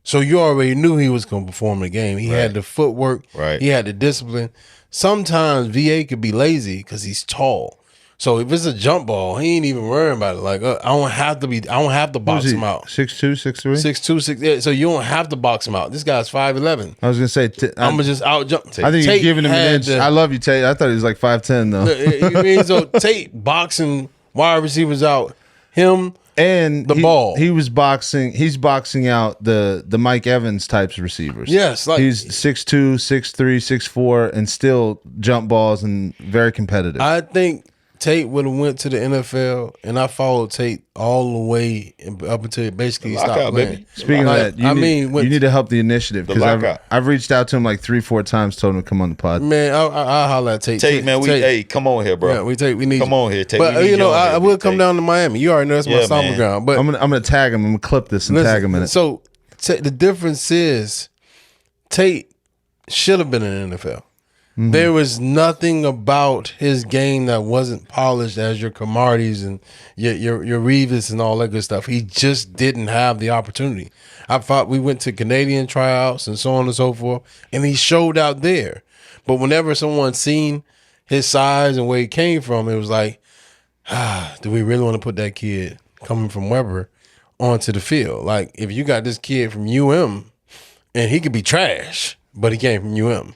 [SPEAKER 2] so you already knew he was gonna perform the game. He had the footwork,
[SPEAKER 3] Right.
[SPEAKER 2] He had the discipline. Sometimes VA could be lazy because he's tall. So if it's a jump ball, he ain't even worrying about it. Like I don't have to box him out.
[SPEAKER 1] 6'2", 6'3"?
[SPEAKER 2] 6'2", 6. Yeah, so you don't have to box him out. This guy's 5'11".
[SPEAKER 1] I was gonna say.
[SPEAKER 2] I'm gonna just out jump.
[SPEAKER 1] I think you're giving him an inch. I love you, Tate. I thought he was like 5'10" though.
[SPEAKER 2] You mean so Tate boxing wide receivers out him
[SPEAKER 1] And
[SPEAKER 2] the ball.
[SPEAKER 1] He was boxing. He's boxing out the Mike Evans types of receivers.
[SPEAKER 2] Yes, like-
[SPEAKER 1] he's 6'2", 6'3", 6'4", and still jump balls and very competitive.
[SPEAKER 2] I think Tate would have went to the NFL, and I followed Tate all the way up until basically he stopped
[SPEAKER 3] Lockout,
[SPEAKER 2] playing.
[SPEAKER 3] baby.
[SPEAKER 1] Speaking
[SPEAKER 2] Like,
[SPEAKER 1] of that, you need to help the initiative because
[SPEAKER 3] lockout.
[SPEAKER 1] I've reached out to him like 3-4 times, told him to come on the pod.
[SPEAKER 2] Man, I'll holler at Tate.
[SPEAKER 3] Tate, man, hey, come on here, bro.
[SPEAKER 2] Yeah, we need
[SPEAKER 3] Come
[SPEAKER 2] you.
[SPEAKER 3] on here, Tate.
[SPEAKER 2] But
[SPEAKER 3] We need
[SPEAKER 2] you know,
[SPEAKER 3] you on
[SPEAKER 2] I
[SPEAKER 3] here,
[SPEAKER 2] will
[SPEAKER 3] big
[SPEAKER 2] come
[SPEAKER 3] Tate.
[SPEAKER 2] down to Miami. You already know that's my
[SPEAKER 3] Yeah,
[SPEAKER 2] stomping
[SPEAKER 3] man.
[SPEAKER 2] ground. But
[SPEAKER 1] I'm gonna tag him. I'm gonna clip this and tag him in it.
[SPEAKER 2] So the difference is Tate should have been in the NFL.
[SPEAKER 1] Mm-hmm.
[SPEAKER 2] There was nothing about his game that wasn't polished as your Camardes and your Reeves and all that good stuff. He just didn't have the opportunity. I thought we went to Canadian tryouts and so on and so forth, and he showed out there. But whenever someone seen his size and where he came from, it was like, do we really want to put that kid coming from Weber onto the field? Like, if you got this kid from UM, and he could be trash, but he came from UM.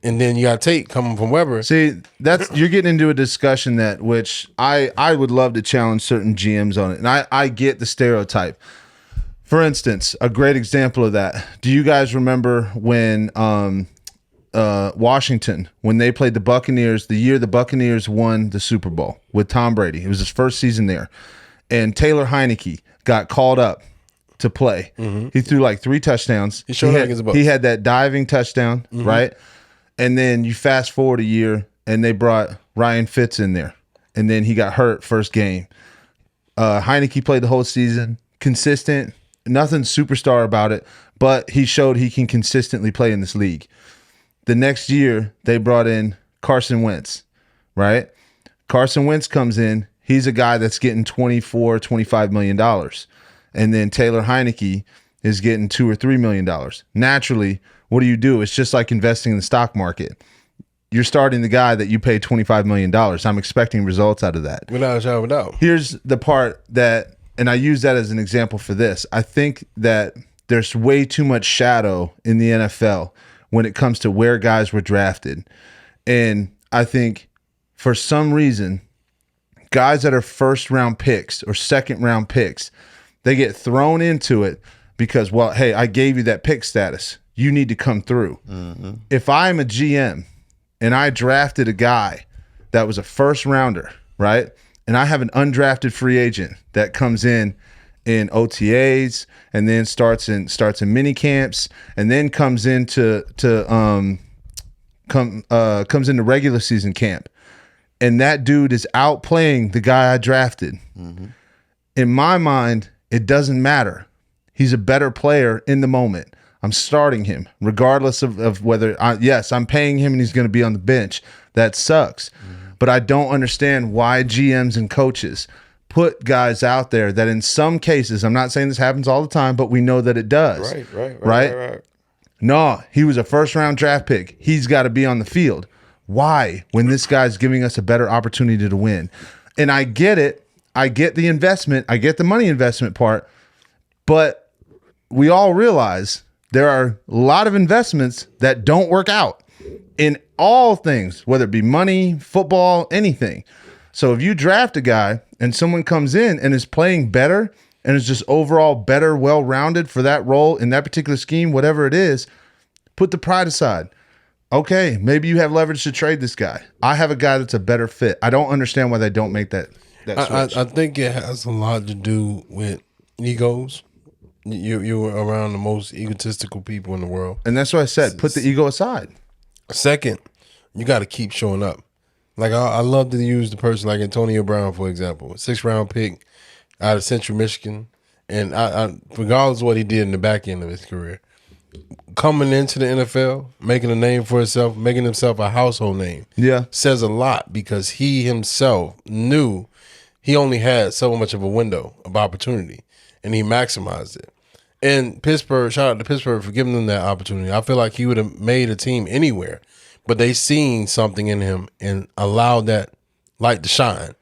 [SPEAKER 2] And then you got Tate coming from Weber.
[SPEAKER 1] See, you're getting into a discussion that which I would love to challenge certain GMs on it, and I get the stereotype. For instance, a great example of that. Do you guys remember when Washington, when they played the Buccaneers, the year the Buccaneers won the Super Bowl with Tom Brady? It was his first season there, and Taylor Heineke got called up to play. He threw like 3 touchdowns.
[SPEAKER 2] He showed up against the Bucs.
[SPEAKER 1] He had that diving touchdown, right? And then you fast forward a year, and they brought Ryan Fitz in there, and then he got hurt first game. Heineke played the whole season, consistent, nothing superstar about it, but he showed he can consistently play in this league. The next year, they brought in Carson Wentz, right? Carson Wentz comes in. He's a guy that's getting $24, $25 million. And then Taylor Heineke is getting $2 or $3 million. Naturally, what do? It's just like investing in the stock market. You're starting the guy that you pay $25 million. I'm expecting results out of that.
[SPEAKER 2] Without a shadow of a doubt.
[SPEAKER 1] Here's the part that, and I use that as an example for this. I think that there's way too much shadow in the NFL when it comes to where guys were drafted. And I think for some reason, guys that are first round picks or second round picks, they get thrown into it because, well, hey, I gave you that pick status. You need to come through. If I'm a GM and I drafted a guy that was a first rounder, right? And I have an undrafted free agent that comes in OTAs and then starts in mini camps and then comes into regular season camp, and that dude is outplaying the guy I drafted. In my mind, it doesn't matter. He's a better player in the moment. I'm starting him regardless of whether I'm paying him and he's going to be on the bench. That sucks. But I don't understand why GMs and coaches put guys out there that in some cases, I'm not saying this happens all the time, but we know that it does. Right. No, he was a first-round draft pick. He's got to be on the field. Why? When this guy's giving us a better opportunity to win. And I get it. I get the investment. I get the money investment part. But we all realize there are a lot of investments that don't work out in all things, whether it be money, football, anything. So if you draft a guy and someone comes in and is playing better and is just overall better, well-rounded for that role in that particular scheme, whatever it is, put the pride aside. Okay, maybe you have leverage to trade this guy. I have a guy that's a better fit. I don't understand why they don't make that switch.
[SPEAKER 2] I think it has a lot to do with egos. You're around the most egotistical people in the world.
[SPEAKER 1] And that's what I said. Put the ego aside.
[SPEAKER 2] Second, you got to keep showing up. Like I love to use the person like Antonio Brown, for example, 6th round pick out of Central Michigan, and I regardless of what he did in the back end of his career, coming into the NFL, making a name for himself, making himself a household name, says a lot because he himself knew he only had so much of a window of opportunity, and he maximized it. And Pittsburgh, shout out to Pittsburgh for giving them that opportunity. I feel like he would have made a team anywhere, but they seen something in him and allowed that light to shine.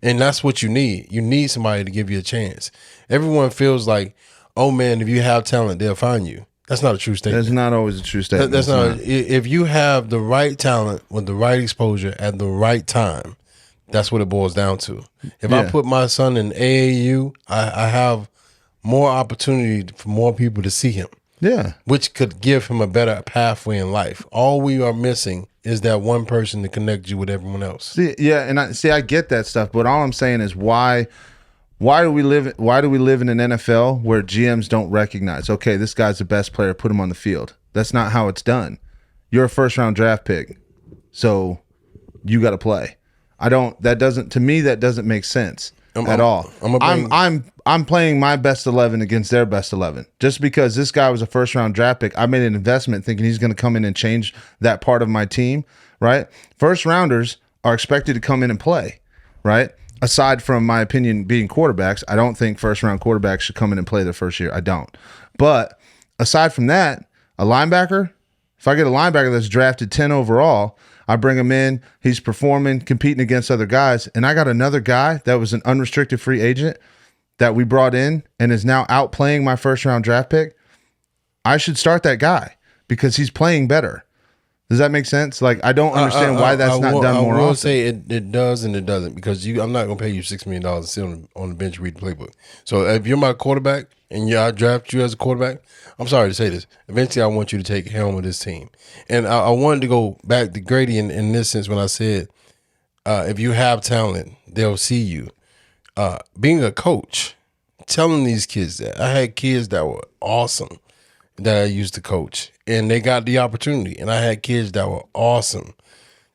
[SPEAKER 2] And that's what you need. You need somebody to give you a chance. Everyone feels like, oh man, if you have talent, they'll find you. That's not a true statement.
[SPEAKER 1] That's not always a true statement.
[SPEAKER 2] That's not. If you have the right talent with the right exposure at the right time, that's what it boils down to. If I put my son in AAU, I have more opportunity for more people to see him.
[SPEAKER 1] Yeah.
[SPEAKER 2] Which could give him a better pathway in life. All we are missing is that one person to connect you with everyone else.
[SPEAKER 1] See, I get that stuff, but all I'm saying is why do we live in an NFL where GMs don't recognize, okay, this guy's the best player, put him on the field. That's not how it's done. You're a first-round draft pick, so you got to play. To me that doesn't make sense at all. I'm playing my best 11 against their best 11. Just because this guy was a first-round draft pick, I made an investment thinking he's going to come in and change that part of my team, right? First-rounders are expected to come in and play, right? Aside from my opinion being quarterbacks, I don't think first-round quarterbacks should come in and play their first year. I don't. But aside from that, a linebacker, if I get a linebacker that's drafted 10 overall, I bring him in, he's performing, competing against other guys, and I got another guy that was an unrestricted free agent that we brought in and is now outplaying my first-round draft pick, I should start that guy because he's playing better. Does that make sense? Like, I don't understand why that's not done more often.
[SPEAKER 2] I will say it does and it doesn't because I'm not going to pay you $6 million to sit on the bench and read the playbook. So if you're my quarterback and I draft you as a quarterback, I'm sorry to say this. Eventually, I want you to take helm of this team. And I wanted to go back to Grady in this sense when I said, if you have talent, they'll see you. Being a coach, telling these kids that. I had kids that were awesome that I used to coach, and they got the opportunity. And I had kids that were awesome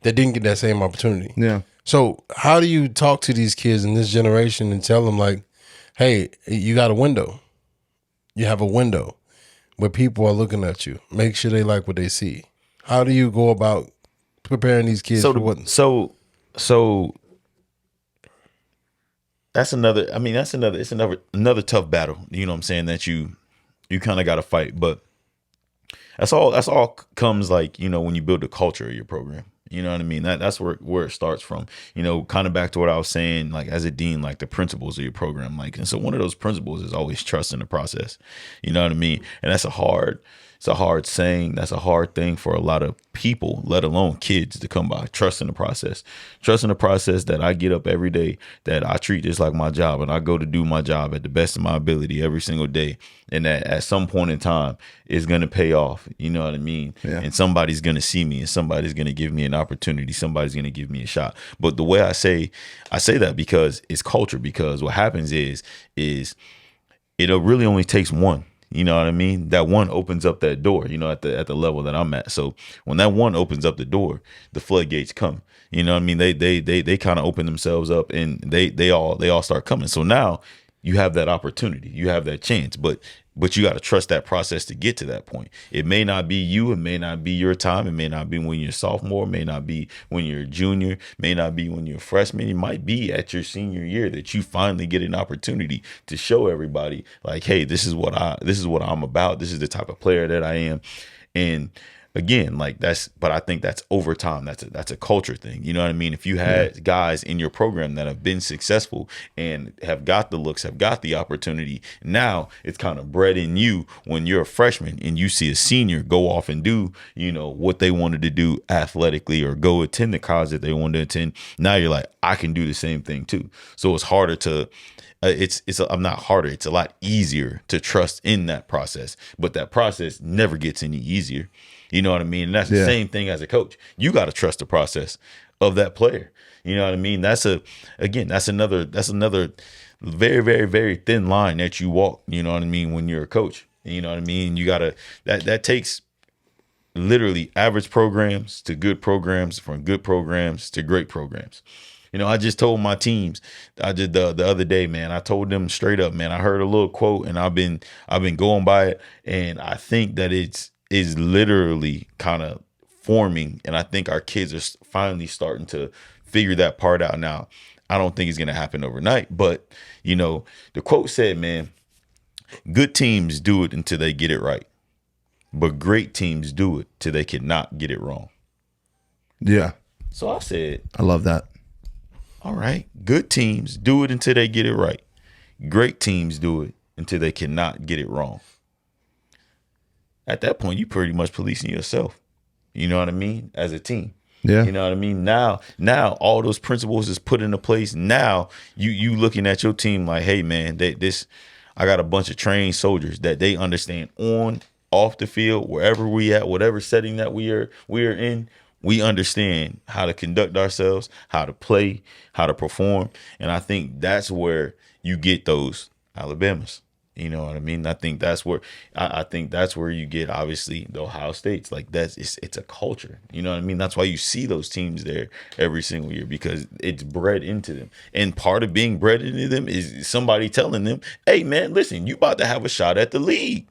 [SPEAKER 2] that didn't get that same opportunity.
[SPEAKER 1] Yeah.
[SPEAKER 2] So how do you talk to these kids in this generation and tell them like, hey, you got a window. You have a window where people are looking at you. Make sure they like what they see. How do you go about preparing these kids for what?
[SPEAKER 3] So that's another. I mean, it's another tough battle. You know what I'm saying, that you kind of got to fight. But that's all comes like, you know, when you build the culture of your program. You know what I mean? That's where it starts from. You know, kind of back to what I was saying, like as a dean, like the principles of your program. Like, and so one of those principles is always trust in the process. You know what I mean? And that's a hard saying. That's a hard thing for a lot of people, let alone kids, to come by. Trust in the process. Trust in the process that I get up every day, that I treat this like my job, and I go to do my job at the best of my ability every single day. And that at some point in time it's going to pay off. You know what I mean?
[SPEAKER 1] Yeah. And
[SPEAKER 3] somebody's going to see me, and somebody's going to give me an opportunity. Somebody's going to give me a shot. But the way I say that because it's culture, because what happens is it really only takes one. You know what I mean? That one opens up that door, you know, at the level that I'm at. So when that one opens up the door, the floodgates come. You know what I mean? They kind of open themselves up, and they all start coming. So now you have that opportunity, you have that chance, but you got to trust that process to get to that point. It may not be you, it may not be your time, it may not be when you're a sophomore, it may not be when you're a junior, it may not be when you're a freshman. It might be at your senior year that you finally get an opportunity to show everybody, like, hey, this is what I'm about. This is the type of player that I am. And again, like but I think that's over time. That's a culture thing. You know what I mean? If you had guys in your program that have been successful and have got the looks, have got the opportunity, now it's kind of bred in you when you're a freshman and you see a senior go off and do, what they wanted to do athletically or go attend the college that they wanted to attend. Now you're like, I can do the same thing too. So it's harder to I'm not harder. It's a lot easier to trust in that process, but that process never gets any easier. You know what I mean? And that's the same thing as a coach. You got to trust the process of that player. You know what I mean? That's another very, very, very thin line that you walk, you know what I mean, when you're a coach. You know what I mean? You got to, that takes literally average programs to good programs, from good programs to great programs. I just told my teams, I did the other day, man, I told them straight up, man, I heard a little quote and I've been going by it. And I think that is literally kind of forming. And I think our kids are finally starting to figure that part out now. I don't think it's going to happen overnight, but the quote said, man, good teams do it until they get it right, but great teams do it till they cannot get it wrong.
[SPEAKER 1] Yeah.
[SPEAKER 3] So I said,
[SPEAKER 1] I love that.
[SPEAKER 3] All right. Good teams do it until they get it right. Great teams do it until they cannot get it wrong. At that point, you pretty much policing yourself. You know what I mean? As a team.
[SPEAKER 1] Yeah.
[SPEAKER 3] You know what I mean? Now all those principles is put into place. Now you looking at your team like, hey man, I got a bunch of trained soldiers that they understand on, off the field, wherever we at, whatever setting that we are in. We understand how to conduct ourselves, how to play, how to perform. And I think that's where you get those Alabamas. You know what I mean? I think that's where you get, obviously, the Ohio States. Like it's a culture. You know what I mean? That's why you see those teams there every single year, because it's bred into them. And part of being bred into them is somebody telling them, hey man, listen, you about to have a shot at the league.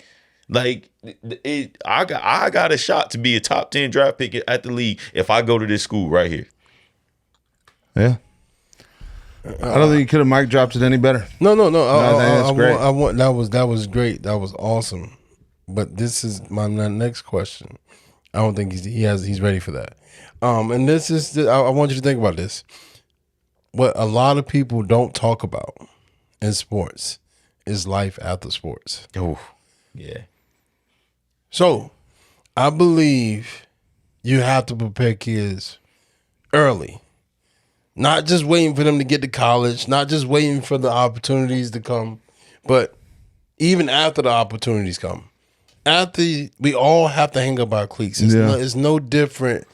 [SPEAKER 3] Like I got a shot to be a top 10 draft pick at the league if I go to this school right here.
[SPEAKER 1] Yeah. I don't think you could have mic dropped it any better.
[SPEAKER 2] No.
[SPEAKER 1] That's great.
[SPEAKER 2] That was great. That was awesome. But this is my next question. I don't think he's ready for that. And this is I want you to think about this. What a lot of people don't talk about in sports is life after sports.
[SPEAKER 3] Oh, yeah.
[SPEAKER 2] So, I believe you have to prepare kids early. Not just waiting for them to get to college, not just waiting for the opportunities to come, but even after the opportunities come. We all have to hang up our cleats. It's no different.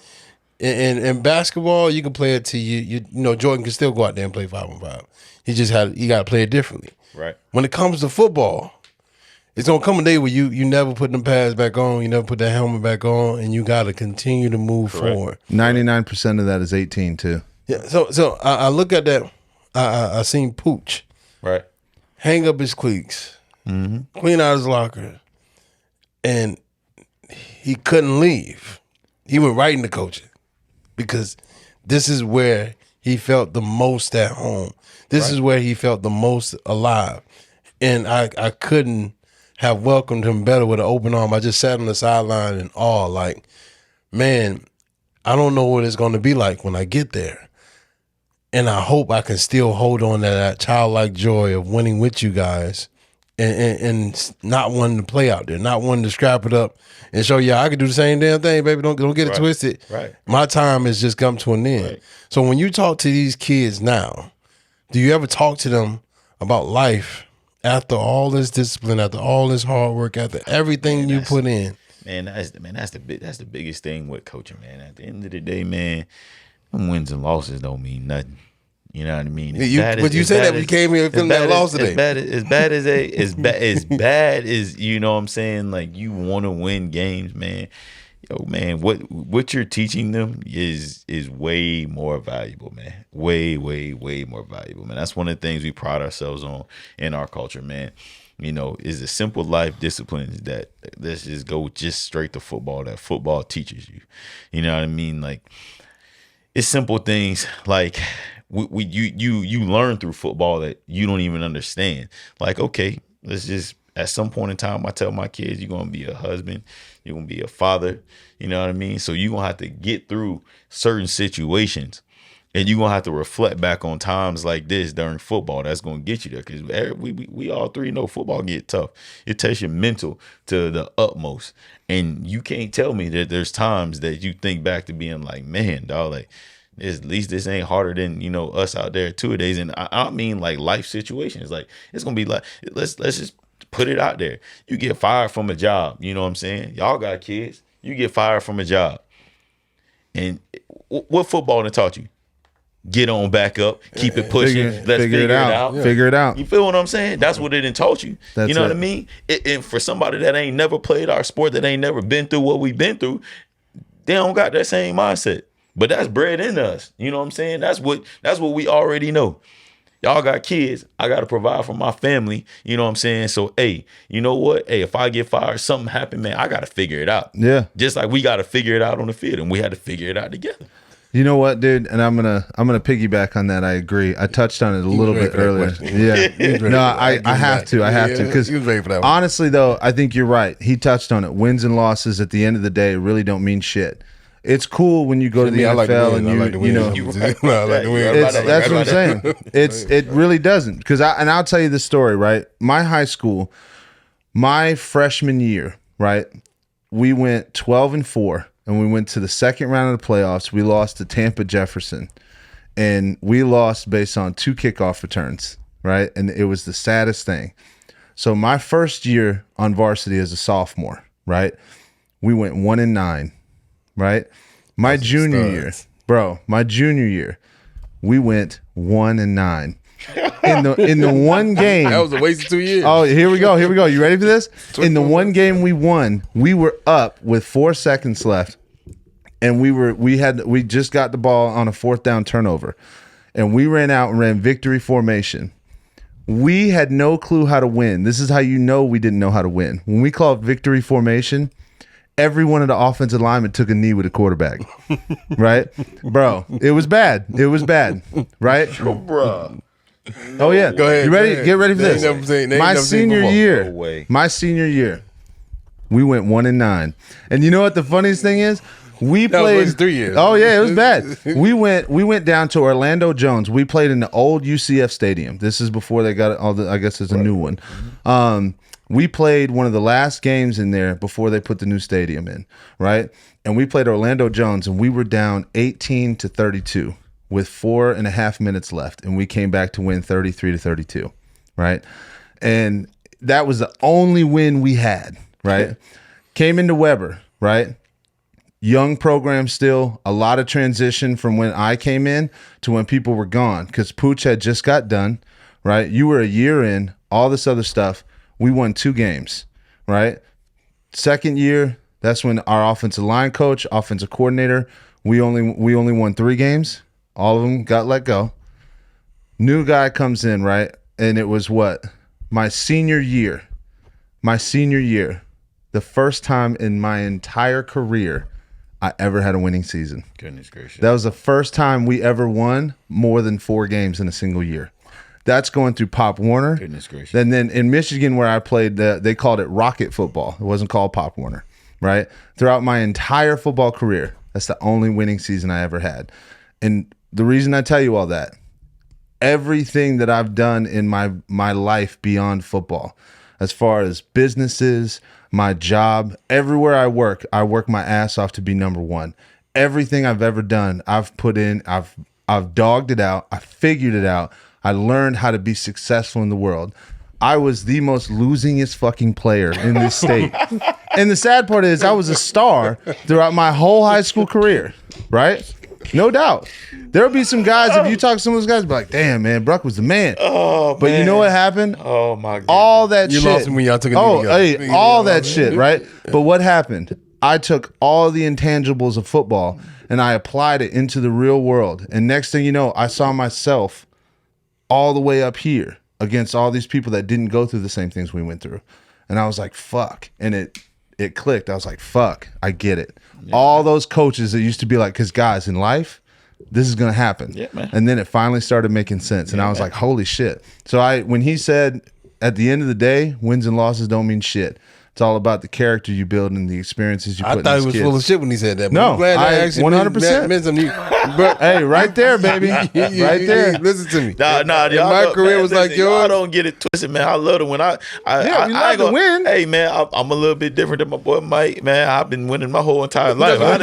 [SPEAKER 2] In basketball, you can play it to Jordan can still go out there and play 5-on-5. You got to play it differently.
[SPEAKER 3] Right.
[SPEAKER 2] When it comes to football, it's gonna come a day where you never put them pads back on, you never put that helmet back on, and you got to continue to move forward.
[SPEAKER 1] 99% of that is 18 too.
[SPEAKER 2] Yeah. So I look at that. I seen Pooch,
[SPEAKER 3] right,
[SPEAKER 2] hang up his cleats, clean out his locker, and he couldn't leave. He went right into coaching because this is where he felt the most at home. This is where he felt the most alive, and I couldn't have welcomed him better with an open arm. I just sat on the sideline in awe, like, man, I don't know what it's going to be like when I get there. And I hope I can still hold on to that childlike joy of winning with you guys and not wanting to play out there, not wanting to scrap it up and show I can do the same damn thing, baby. Don't get it twisted.
[SPEAKER 3] Right.
[SPEAKER 2] My time has just come to an end. Right. So when you talk to these kids now, do you ever talk to them about life after all this discipline, after all this hard work, after everything you put in?
[SPEAKER 3] That's the biggest thing with coaching, man. At the end of the day, man, them wins and losses don't mean nothing. You know what I mean?
[SPEAKER 2] But you said that when you came here and filmed that loss today.
[SPEAKER 3] As bad as you know what I'm saying, like, you want to win games, man. yo, man, what you're teaching them is way more valuable, man. Way, way, way more valuable, man. That's one of the things we pride ourselves on in our culture, man. You know, is the simple life disciplines that let's just go just straight to football, that football teaches you. You know what I mean? Like, it's simple things like you learn through football that you don't even understand. Like, okay, let's just at some point in time, I tell my kids, you're gonna be a husband, you're gonna be a father. You know what I mean? So you're gonna have to get through certain situations. And you're going to have to reflect back on times like this during football. That's going to get you there because we all three know football get tough. It tests your mental to the utmost. And you can't tell me that there's times that you think back to being like, man, dog, like, at least this ain't harder than, you know, us out there 2 days. And I mean like life situations. Like, it's going to be like, let's just put it out there. You get fired from a job. You know what I'm saying? Y'all got kids. You get fired from a job. And what football done taught you? Get on back up, keep it pushing. Let's figure it out.
[SPEAKER 1] Yeah. Figure it out.
[SPEAKER 3] You feel what I'm saying? That's what it done taught you. You know what I mean? And for somebody that ain't never played our sport, that ain't never been through what we've been through, they don't got that same mindset. But that's bred in us. You know what I'm saying? That's what we already know. Y'all got kids. I got to provide for my family. You know what I'm saying? So, hey, you know what? Hey, if I get fired, something happened, man, I got to figure it out.
[SPEAKER 1] Yeah.
[SPEAKER 3] Just like we got to figure it out on the field, and we had to figure it out together.
[SPEAKER 1] You know what, dude? And I'm gonna piggyback on that. I agree. I touched on it a little bit earlier. Yeah. No, I have to because honestly, though, I think you're right. He touched on it. Wins and losses at the end of the day really don't mean shit. It's cool when you go to the NFL and you know. That's what I'm saying. It really doesn't because I'll tell you the story. Right, my high school, my freshman year, right, we went 12-4. And we went to the second round of the playoffs. We lost to Tampa Jefferson. And we lost based on 2 kickoff returns, right? And it was the saddest thing. So my first year on varsity as a sophomore, right? We went 1-9, right? My junior year, we went 1-9. In the one game,
[SPEAKER 2] that was a waste of 2 years.
[SPEAKER 1] Oh, here we go. You ready for this? In the one game we won, we were up with 4 seconds left, and we just got the ball on a 4th down turnover, and we ran out and ran victory formation. We had no clue how to win. This is how you know we didn't know how to win. When we called victory formation, every one of the offensive linemen took a knee with the quarterback. Right? Bro, it was bad. Right?
[SPEAKER 3] Bro.
[SPEAKER 1] Oh yeah, go ahead. You ready? Get ready for this. My senior year, we went 1-9, and you know what the funniest thing is? We played
[SPEAKER 2] 3 years.
[SPEAKER 1] Oh yeah, it was bad. We went down to Orlando Jones. We played in the old UCF stadium. This is before they got all the. I guess it's a new one. We played one of the last games in there before they put the new stadium in, right? And we played Orlando Jones, and we were down 18-32. With 4.5 minutes left, and we came back to win 33-32, right? And that was the only win we had, right? Came into Weber, right? Young program still, a lot of transition from when I came in to when people were gone because Pooch had just got done, right? You were a year in, all this other stuff. We won 2 games, right? Second year, that's when our offensive line coach, offensive coordinator, we only won 3 games. All of them got let go. New guy comes in, right? And it was what? My senior year. The first time in my entire career I ever had a winning season.
[SPEAKER 3] Goodness gracious.
[SPEAKER 1] That was the first time we ever won more than 4 games in a single year. That's going through Pop Warner.
[SPEAKER 3] Goodness gracious.
[SPEAKER 1] And then in Michigan where I played, they called it Rocket football. It wasn't called Pop Warner, right? Throughout my entire football career, that's the only winning season I ever had. And the reason I tell you all that, everything that I've done in my life beyond football, as far as businesses, my job, everywhere I work my ass off to be number one. Everything I've ever done, I've put in, I've dogged it out, I figured it out, I learned how to be successful in the world. I was the most losingest fucking player in this state. And the sad part is I was a star throughout my whole high school career, right? No doubt. There'll be some guys, if you talk to some of those guys, be like, damn, man, Bruck was the man.
[SPEAKER 3] Oh,
[SPEAKER 1] but
[SPEAKER 3] man.
[SPEAKER 1] You know what happened?
[SPEAKER 3] Oh, my God.
[SPEAKER 1] All that
[SPEAKER 2] you
[SPEAKER 1] shit.
[SPEAKER 2] lost him when y'all took a knee together.
[SPEAKER 1] Hey, all that shit, right? But what happened? I took all the intangibles of football and I applied it into the real world. And next thing you know, I saw myself all the way up here against all these people that didn't go through the same things we went through. And I was like, fuck. And it clicked. I was like, fuck, I get it. Yeah. All those coaches that used to be like, because guys, in life, this is going to happen.
[SPEAKER 3] Yeah, man.
[SPEAKER 1] And then it finally started making sense. And I was like, holy shit. So when he said, at the end of the day, wins and losses don't mean shit. It's all about the character you build and the experiences you put in these
[SPEAKER 2] I thought he was
[SPEAKER 1] kids.
[SPEAKER 2] full of shit when he said that.
[SPEAKER 1] No,
[SPEAKER 2] I'm glad
[SPEAKER 1] I
[SPEAKER 2] actually
[SPEAKER 1] 100%. Hey, right there, baby. Right there.
[SPEAKER 2] Listen to me.
[SPEAKER 3] Nah.
[SPEAKER 2] My career was like yours.
[SPEAKER 3] I don't get it twisted, man. I love it when I
[SPEAKER 1] love to win.
[SPEAKER 3] Hey, man, I'm a little bit different than my boy Mike. Man, I've been winning my whole entire life. I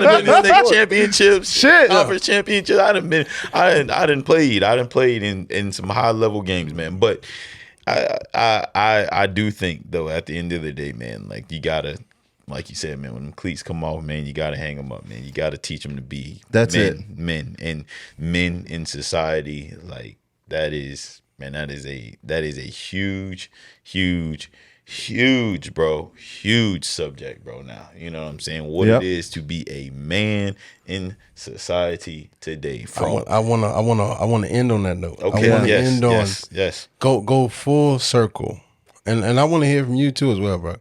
[SPEAKER 3] done been in state championships, conference championships. I done played in some high level games, man. But I do think though, at the end of the day, man, like you gotta, like you said, man, when the cleats come off, man, you gotta hang them up, man. You gotta teach them to be men in society. Like that is a huge subject, bro. Now you know what I'm saying. What it is to be a man in society today.
[SPEAKER 2] I want to end on that note.
[SPEAKER 3] Okay.
[SPEAKER 2] I want to end on
[SPEAKER 3] yes.
[SPEAKER 2] Go full circle, and I want to hear from you too as well, bro.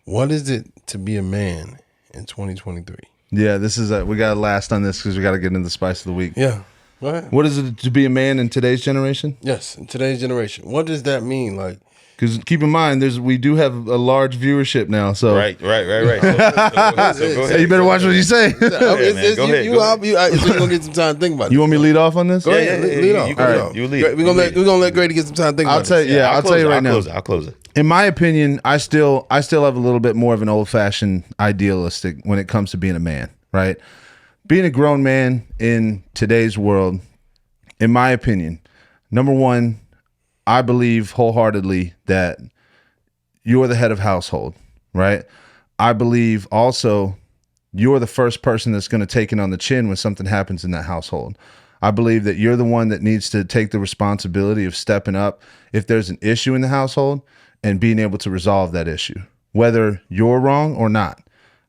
[SPEAKER 2] What is it to be a man in 2023?
[SPEAKER 1] Yeah, this is we got to last on this because we got to get into the spice of the week.
[SPEAKER 2] Yeah. Go ahead.
[SPEAKER 1] What is it to be a man in today's generation?
[SPEAKER 2] Yes, in today's generation. What does that mean? Like,
[SPEAKER 1] because keep in mind, we do have a large viewership now. So
[SPEAKER 3] right. So go ahead.
[SPEAKER 1] You better watch what you say.
[SPEAKER 3] Go ahead.
[SPEAKER 2] You're gonna get some time to think about it.
[SPEAKER 1] You want me to lead off on this?
[SPEAKER 2] Go ahead. Lead off.
[SPEAKER 3] You lead.
[SPEAKER 2] We're gonna let Grady get some time to think about it.
[SPEAKER 1] I'll tell you right now.
[SPEAKER 3] I'll close it.
[SPEAKER 1] In my opinion, I still have a little bit more of an old-fashioned idealistic when it comes to being a man, right? Being a grown man in today's world, in my opinion, number one, I believe wholeheartedly that you're the head of household, right? I believe also you're the first person that's going to take it on the chin when something happens in that household. I believe that you're the one that needs to take the responsibility of stepping up if there's an issue in the household and being able to resolve that issue, whether you're wrong or not.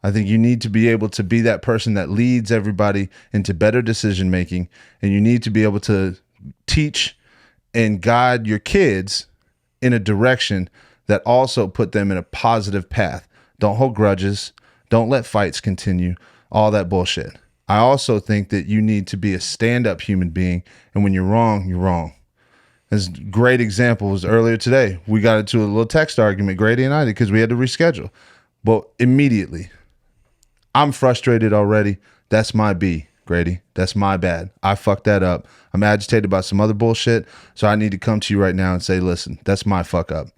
[SPEAKER 1] I think you need to be able to be that person that leads everybody into better decision making, and you need to be able to teach and guide your kids in a direction that also put them in a positive path. Don't hold grudges. Don't let fights continue. All that bullshit. I also think that you need to be a stand-up human being, and when you're wrong, you're wrong. As a great example was earlier today. We got into a little text argument, Grady and I did, because we had to reschedule. But immediately, I'm frustrated already. That's my B, Grady. That's my bad. I fucked that up. I'm agitated about some other bullshit, so I need to come to you right now and say, listen, that's my fuck up.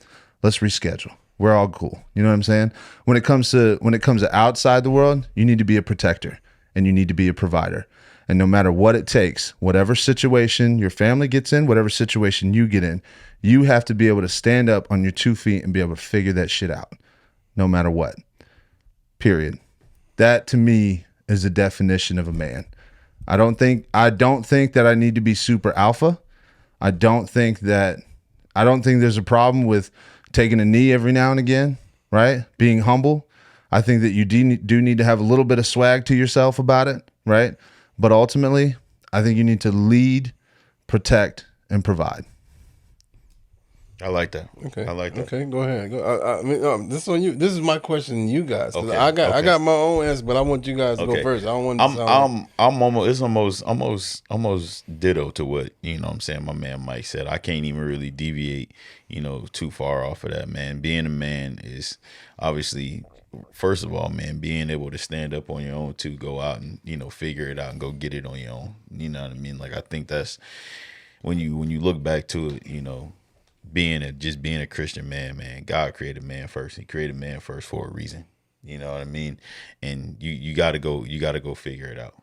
[SPEAKER 1] Let's reschedule. We're all cool. You know what I'm saying? When it comes to outside the world, you need to be a protector and you need to be a provider. And no matter what it takes, whatever situation your family gets in, whatever situation you get in, you have to be able to stand up on your 2 feet and be able to figure that shit out, no matter what. Period. That to me is the definition of a man. I don't think that I need to be super alpha. I don't think there's a problem with taking a knee every now and again, right? Being humble. I think that you do need to have a little bit of swag to yourself about it, right? But ultimately, I think you need to lead, protect, and provide.
[SPEAKER 3] I like that.
[SPEAKER 2] Okay.
[SPEAKER 3] I like that.
[SPEAKER 2] Okay, go ahead. I mean, this is on you. This is my question to you guys.
[SPEAKER 3] Okay,
[SPEAKER 2] I got my own answer, but I want you guys to go first. I don't want.
[SPEAKER 3] I'm almost ditto to what you know. What I'm saying my man Mike said. I can't even really deviate, too far off of that. Man, being a man is obviously, first of all, man, being able to stand up on your own to go out and figure it out and go get it on your own. You know what I mean? Like I think that's when you look back to it, being a Christian man, God created man first. He created man first for a reason. You know what I mean? And you gotta go figure it out.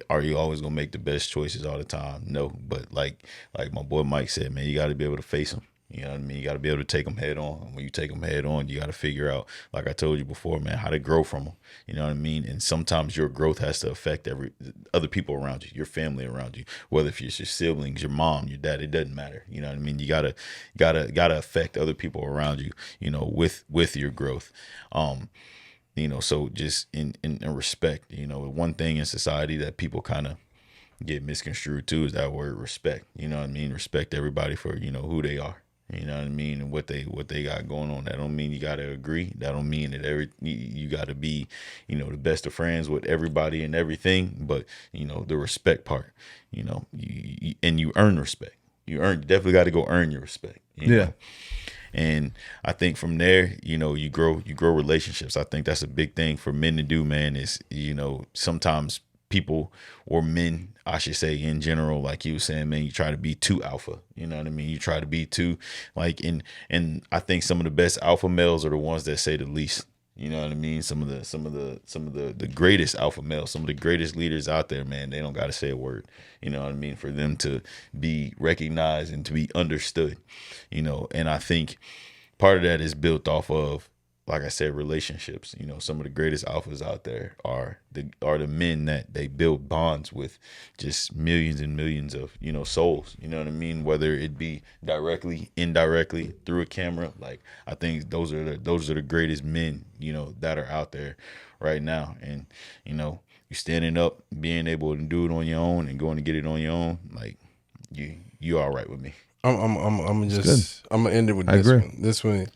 [SPEAKER 3] Are you always gonna make the best choices all the time? No. But like my boy Mike said, man, you gotta be able to face them. You know what I mean? You got to be able to take them head on. When you take them head on, you got to figure out, like I told you before, man, how to grow from them. You know what I mean? And sometimes your growth has to affect other people around you, your family around you, whether if it's your siblings, your mom, your dad, it doesn't matter. You know what I mean? You gotta affect other people around you, with your growth. so just in respect, one thing in society that people kind of get misconstrued too is that word respect. You know what I mean? Respect everybody for, who they are. You know what I mean? And what they got going on. That don't mean you gotta agree. That don't mean that you gotta be, the best of friends with everybody and everything. But, the respect part, and you earn respect. You definitely got to go earn your respect. You know? And I think from there, you grow relationships. I think that's a big thing for men to do, man, is, sometimes people, or men, I should say in general, like you were saying, man, you try to be too alpha. You know what I mean? You try to be too and I think some of the best alpha males are the ones that say the least. You know what I mean? Some of the greatest alpha males, some of the greatest leaders out there, man, they don't got to say a word. You know what I mean? For them to be recognized and to be understood, and I think part of that is built off of, like I said, relationships. Some of the greatest alphas out there are the men that they build bonds with, just millions and millions of, souls. You know what I mean? Whether it be directly, indirectly, through a camera. Like, I think those are the greatest men, that are out there right now. And, you standing up, being able to do it on your own and going to get it on your own, like, you all right with me.
[SPEAKER 2] I'm gonna end it with this one. This one,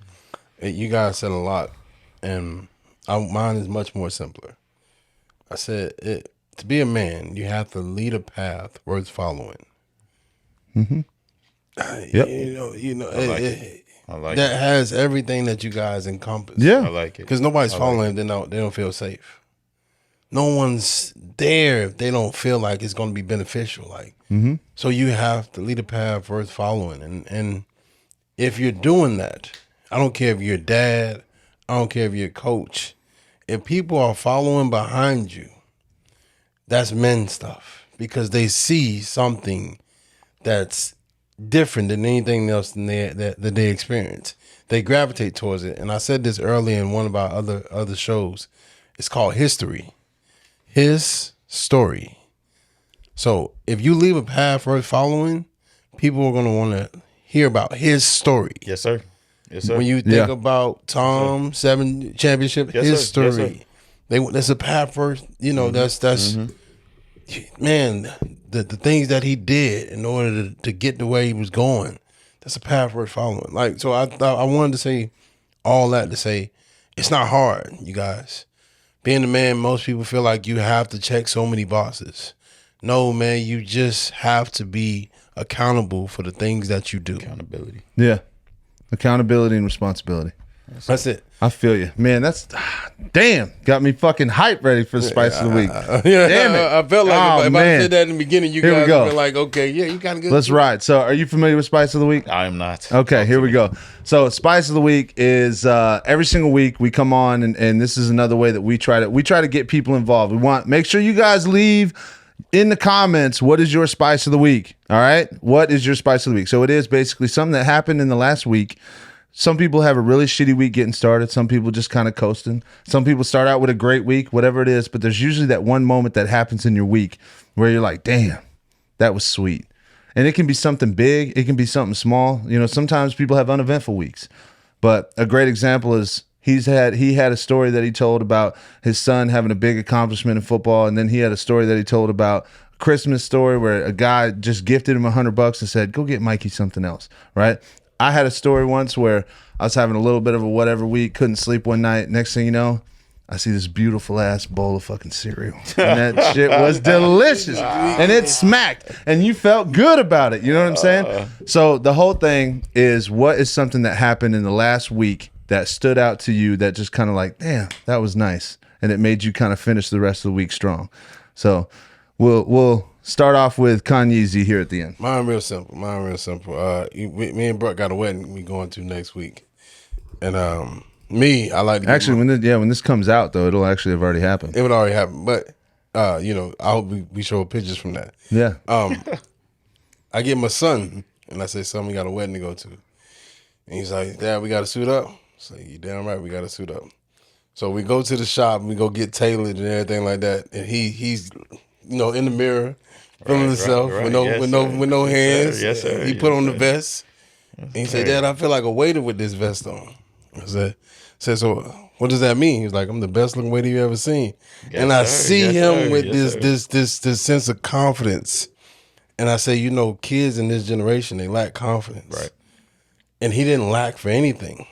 [SPEAKER 2] you guys said a lot, and mine is much more simpler. I said, to be a man, you have to lead a path worth following.
[SPEAKER 1] Mm-hmm. Yep.
[SPEAKER 2] I like that. Has everything that you guys encompass.
[SPEAKER 1] Yeah,
[SPEAKER 3] I like it
[SPEAKER 2] because nobody's following. They don't feel safe. No one's there if they don't feel like it's going to be beneficial. Like, so you have to lead a path worth following, and if you're doing that, I don't care if you're a dad, I don't care if you're a coach. If people are following behind you, that's men stuff, because they see something that's different than anything else that they experience. They gravitate towards it. And I said this earlier in one of our other shows. It's called history. His story. So if you leave a path worth following, people are going to want to hear about his story.
[SPEAKER 3] Yes, sir. Yes, sir.
[SPEAKER 2] When you think about Tom, 7 championship, his story. That's a path worth, that's man, the things that he did in order to get to where he was going, that's a path worth following. Like, so I wanted to say all that to say, it's not hard, you guys. Being a man, most people feel like you have to check so many boxes. No, man, you just have to be accountable for the things that you do.
[SPEAKER 3] Accountability.
[SPEAKER 1] Yeah. Accountability and responsibility.
[SPEAKER 2] That's it.
[SPEAKER 1] I feel you, man. That's damn got me fucking hype ready for the spice of the week. Damn it!
[SPEAKER 2] I felt like if I said that in the beginning, you guys would be like, okay, yeah, you got to get.
[SPEAKER 1] Let's ride. So, are you familiar with spice of the week?
[SPEAKER 3] I am not.
[SPEAKER 1] Okay, here we go. So, spice of the week is every single week we come on, and this is another way that we try to get people involved. Make sure you guys leave in the comments what is your spice of the week. All right, what is your spice of the week? So it is basically something that happened in the last week. Some people have a really shitty week getting started. Some people just kind of coasting. Some people start out with a great week, whatever it is. But there's usually that one moment that happens in your week where you're like, damn, that was sweet. And it can be something big. It can be something small. Sometimes people have uneventful weeks. But a great example is he had a story that he told about his son having a big accomplishment in football. And then he had a story that he told about a Christmas story where a guy just gifted him $100 and said, go get Mikey something else, right? I had a story once where I was having a little bit of a whatever week, couldn't sleep one night. Next thing you know, I see this beautiful ass bowl of fucking cereal. And that shit was delicious. And it smacked. And you felt good about it. You know what I'm saying? So the whole thing is, what is something that happened in the last week that stood out to you that just kind of like, damn, that was nice. And it made you kind of finish the rest of the week strong. So we'll start off with Kanye's here at the end.
[SPEAKER 2] Mine real simple. Me and Brooke got a wedding we going to next week. And I like to
[SPEAKER 1] actually when this comes out though, it'll actually have already happened.
[SPEAKER 2] It would already happen, but I hope we show pictures from that.
[SPEAKER 1] Yeah.
[SPEAKER 2] I get my son and I say, son, we got a wedding to go to. And he's like, Dad, we got to suit up. I say, you damn right, we got to suit up. So we go to the shop and we go get tailored and everything like that. And he's in the mirror, feeling himself with no hands.
[SPEAKER 3] Yes, sir.
[SPEAKER 2] He put on the vest. And he said, Dad, I feel like a waiter with this vest on. I said, so What does that mean? He's like, I'm the best looking waiter you ever seen.
[SPEAKER 3] Yes,
[SPEAKER 2] and I
[SPEAKER 3] sir.
[SPEAKER 2] see
[SPEAKER 3] Yes,
[SPEAKER 2] him
[SPEAKER 3] sir.
[SPEAKER 2] with
[SPEAKER 3] Yes,
[SPEAKER 2] this sense of confidence. And I say, kids in this generation, they lack confidence.
[SPEAKER 3] Right.
[SPEAKER 2] And he didn't lack for anything.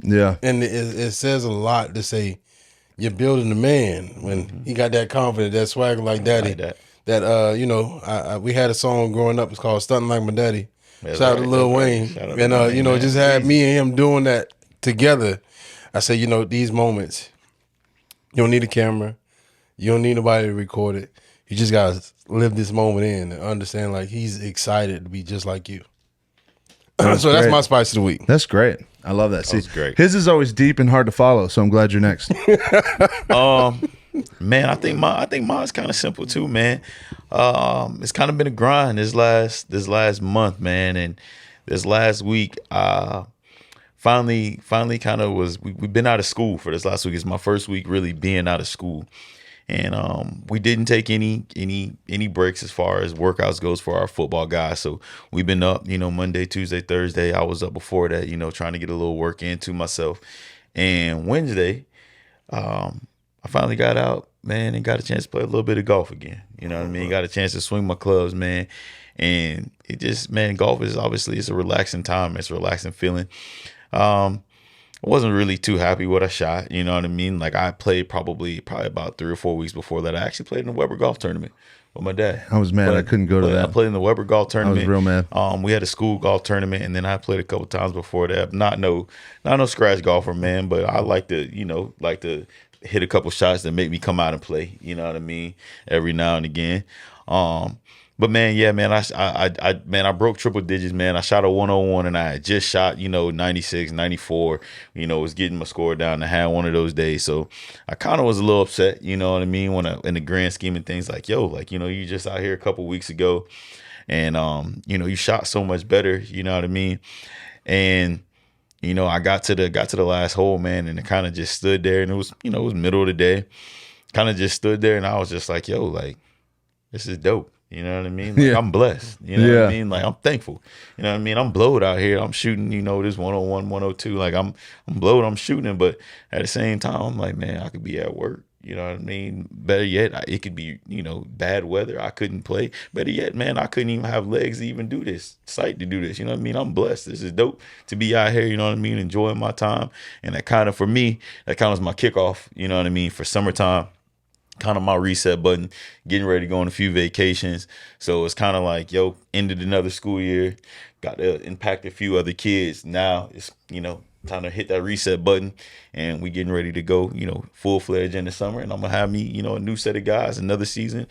[SPEAKER 1] Yeah.
[SPEAKER 2] And it says a lot to say you're building a man when he got that confidence, that swagger like daddy.
[SPEAKER 3] Like that.
[SPEAKER 2] That we had a song growing up. It's called "Stunting Like My Daddy."
[SPEAKER 3] That's
[SPEAKER 2] Shout out to
[SPEAKER 3] right,
[SPEAKER 2] Lil
[SPEAKER 3] that's right.
[SPEAKER 2] Wayne,
[SPEAKER 3] Shout out to
[SPEAKER 2] and
[SPEAKER 3] Wayne, man.
[SPEAKER 2] just had me and him doing that together. I say, these moments, you don't need a camera, you don't need nobody to record it. You just gotta live this moment in and understand like he's excited to be just like you. So that's my spice of the week.
[SPEAKER 1] That's great. I love that. See,
[SPEAKER 3] was great.
[SPEAKER 1] His is always deep and hard to follow, so I'm glad you're next.
[SPEAKER 3] Man, I think mine's kind of simple too, man. It's kind of been a grind this last month, man, and this last week, finally kind of we've been out of school for this last week. It's my first week really being out of school, and we didn't take any breaks as far as workouts goes for our football guys. So we've been up, Monday, Tuesday, Thursday. I was up before that, trying to get a little work into myself, and Wednesday, I finally got out, man, and got a chance to play a little bit of golf again. You know what I mean? Got a chance to swing my clubs, man. And it just, man, golf is obviously, it's a relaxing time. It's a relaxing feeling. I wasn't really too happy with a shot. You know what I mean? Like I played probably about 3 or 4 weeks before that. I actually played in the Weber golf tournament with my dad.
[SPEAKER 1] I was mad I couldn't go to that.
[SPEAKER 3] I played in the Weber golf tournament.
[SPEAKER 1] I was real mad.
[SPEAKER 3] We had a school golf tournament, and then I played a couple times before that. Not no scratch golfer, man, but I like to hit a couple shots that make me come out and play. You know what I mean? Every now and again. But man, yeah, man, I broke triple digits, man. I shot a 101 and I had just shot, 96, 94, was getting my score down. I had one of those days. So I kind of was a little upset, you know what I mean? In the grand scheme of things, like, you just out here a couple weeks ago and, you shot so much better, you know what I mean? And, I got to the last hole, man, and it kind of just stood there, and it was, it was middle of the day, kind of just stood there, and I was just like, this is dope. You know what I mean? Like, I'm blessed. You know what I mean? Like, I'm thankful. You know what I mean? I'm blowed out here. I'm shooting, this 101, 102. Like, I'm blowed. I'm shooting. But at the same time, I'm like, man, I could be at work. You know what I mean? Better yet, it could be, bad weather. I couldn't play. Better yet, man, I couldn't even have legs to even do this, sight to do this. You know what I mean? I'm blessed. This is dope to be out here, you know what I mean? Enjoying my time. And that kind of, for me, that kind of was my kickoff, you know what I mean? For summertime. Kind of my reset button, getting ready to go on a few vacations. So it's kind of like, ended another school year, got to impact a few other kids. Now it's, time to hit that reset button, and we getting ready to go, full-fledged in the summer. And I'm going to have me, a new set of guys, another season,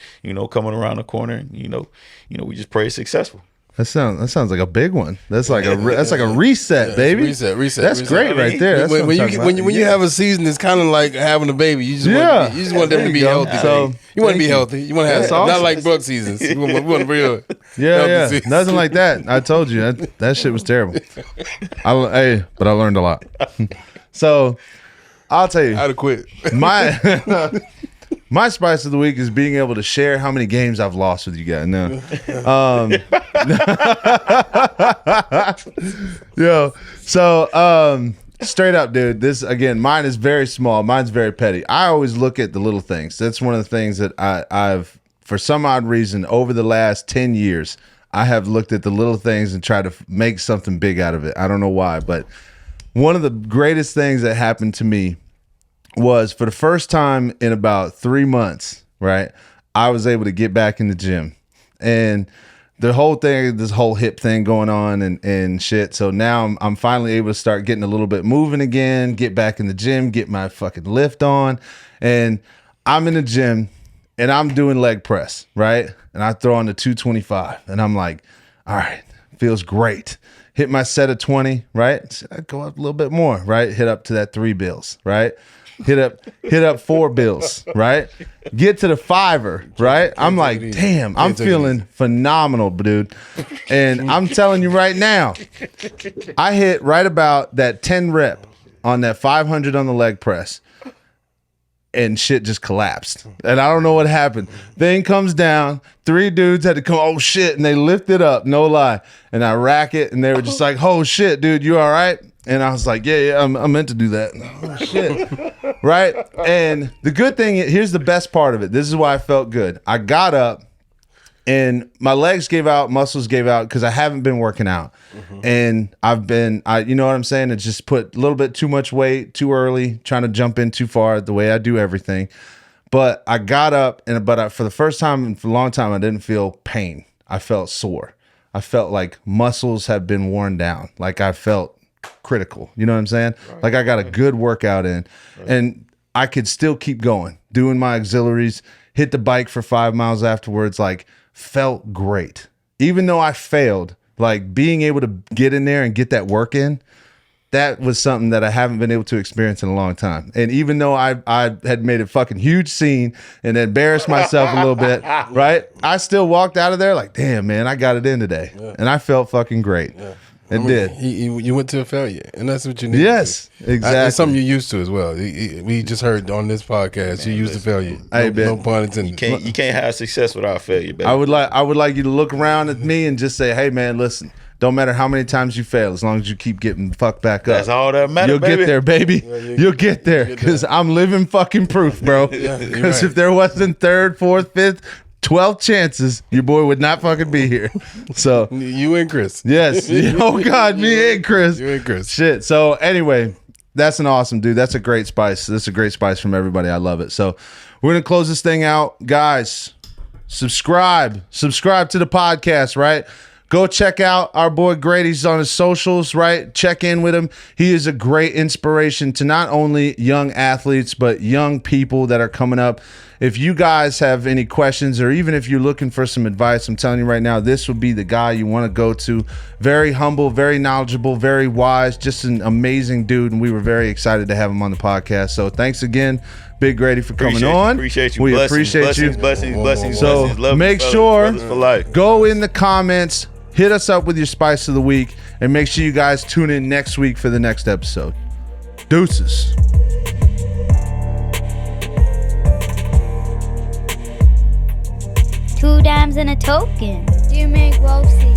[SPEAKER 3] coming around the corner. And, we just pray it's successful.
[SPEAKER 1] That sounds like a big one. That's like a reset, baby.
[SPEAKER 2] Reset.
[SPEAKER 1] That's great right there. That's
[SPEAKER 2] when you have a season, it's kind of like having a baby. You just want them to be healthy.
[SPEAKER 1] So,
[SPEAKER 2] you want to be healthy. You want to have
[SPEAKER 1] awesome.
[SPEAKER 2] Not like bug seasons. You want real.
[SPEAKER 1] Yeah.
[SPEAKER 2] Seasons.
[SPEAKER 1] Nothing like that. I told you that shit was terrible. But I learned a lot. So I'll tell you,
[SPEAKER 2] I'd have quit.
[SPEAKER 1] My spice of the week is being able to share how many games I've lost with you guys. No. Straight up, dude, this, again, mine is very small. Mine's very petty. I always look at the little things. That's one of the things that I've, for some odd reason, over the last 10 years, I have looked at the little things and tried to make something big out of it. I don't know why, but one of the greatest things that happened to me was, for the first time in about 3 months, right, I was able to get back in the gym. And the whole thing, this whole hip thing going on and shit. So now I'm finally able to start getting a little bit moving again, get back in the gym, get my fucking lift on. And I'm in the gym and I'm doing leg press, right? And I throw on the 225 and I'm like, all right, feels great. Hit my set of 20, right? So I go up a little bit more, right? Hit up to that 3 bills, right? Hit up 4 bills, right? Get to the 5er, right? I'm like, damn, I'm feeling phenomenal, dude. And I'm telling you right now, I hit right about that 10 rep on that 500 on the leg press, and shit just collapsed. And I don't know what happened. Thing comes down, 3 dudes had to come, oh shit, and they lift it up, no lie. And I rack it, and they were just like, oh shit, dude, you all right? And I was like, yeah, I meant to do that. Oh, shit. right? And the good thing, here's the best part of it. This is why I felt good. I got up and my legs gave out, muscles gave out because I haven't been working out. And you know what I'm saying? It's just put a little bit too much weight too early, trying to jump in too far the way I do everything. But I got up, but for the first time and for a long time, I didn't feel pain. I felt sore. I felt like muscles had been worn down. Like I felt critical. You know what I'm saying? Right. Like I got a good workout in, and I could still keep going, doing my auxiliaries, hit the bike for 5 miles afterwards. Like felt great. Even though I failed, like being able to get in there and get that work in, that was something that I haven't been able to experience in a long time. And even though I had made a fucking huge scene and embarrassed myself a little bit, right? I still walked out of there like, damn, man, I got it in today. Yeah. And I felt fucking great. Yeah. Did.
[SPEAKER 2] You went to a failure, and that's what you need.
[SPEAKER 1] Yes, exactly.
[SPEAKER 2] That's something you're used to as well. We just heard on this podcast, you used to failure. No pun intended.
[SPEAKER 3] You can't have success without failure, baby.
[SPEAKER 1] I would like you to look around at me and just say, hey, man, listen. Don't matter how many times you fail, as long as you keep getting fucked back up.
[SPEAKER 3] That's all that matters,
[SPEAKER 1] baby. You'll get there, baby. Yeah, you'll get there, because I'm living fucking proof, bro. Because if there wasn't 3rd, 4th, 5th, 12 chances, your boy would not fucking be here. So
[SPEAKER 2] you and Chris.
[SPEAKER 1] Yes. Oh God, me and Chris.
[SPEAKER 2] You and Chris.
[SPEAKER 1] Shit. So anyway, that's an awesome dude. That's a great spice. That's a great spice from everybody. I love it. So we're gonna close this thing out, guys. Subscribe to the podcast, right? Go check out our boy Grady's on his socials, right? Check in with him. He is a great inspiration to not only young athletes, but young people that are coming up. If you guys have any questions, or even if you're looking for some advice, I'm telling you right now, this would be the guy you want to go to. Very humble, very knowledgeable, very wise, just an amazing dude. And we were very excited to have him on the podcast. So thanks again, Big Grady, for coming on.
[SPEAKER 3] Appreciate you.
[SPEAKER 1] We
[SPEAKER 3] blessings,
[SPEAKER 1] appreciate you.
[SPEAKER 3] Blessings.
[SPEAKER 1] So
[SPEAKER 3] Love
[SPEAKER 1] make
[SPEAKER 3] you,
[SPEAKER 1] sure,
[SPEAKER 3] brothers for life.
[SPEAKER 1] Go in the comments, hit us up with your spice of the week, and make sure you guys tune in next week for the next episode. Deuces.
[SPEAKER 4] 2 dimes and a token.
[SPEAKER 5] Do you make Rosie?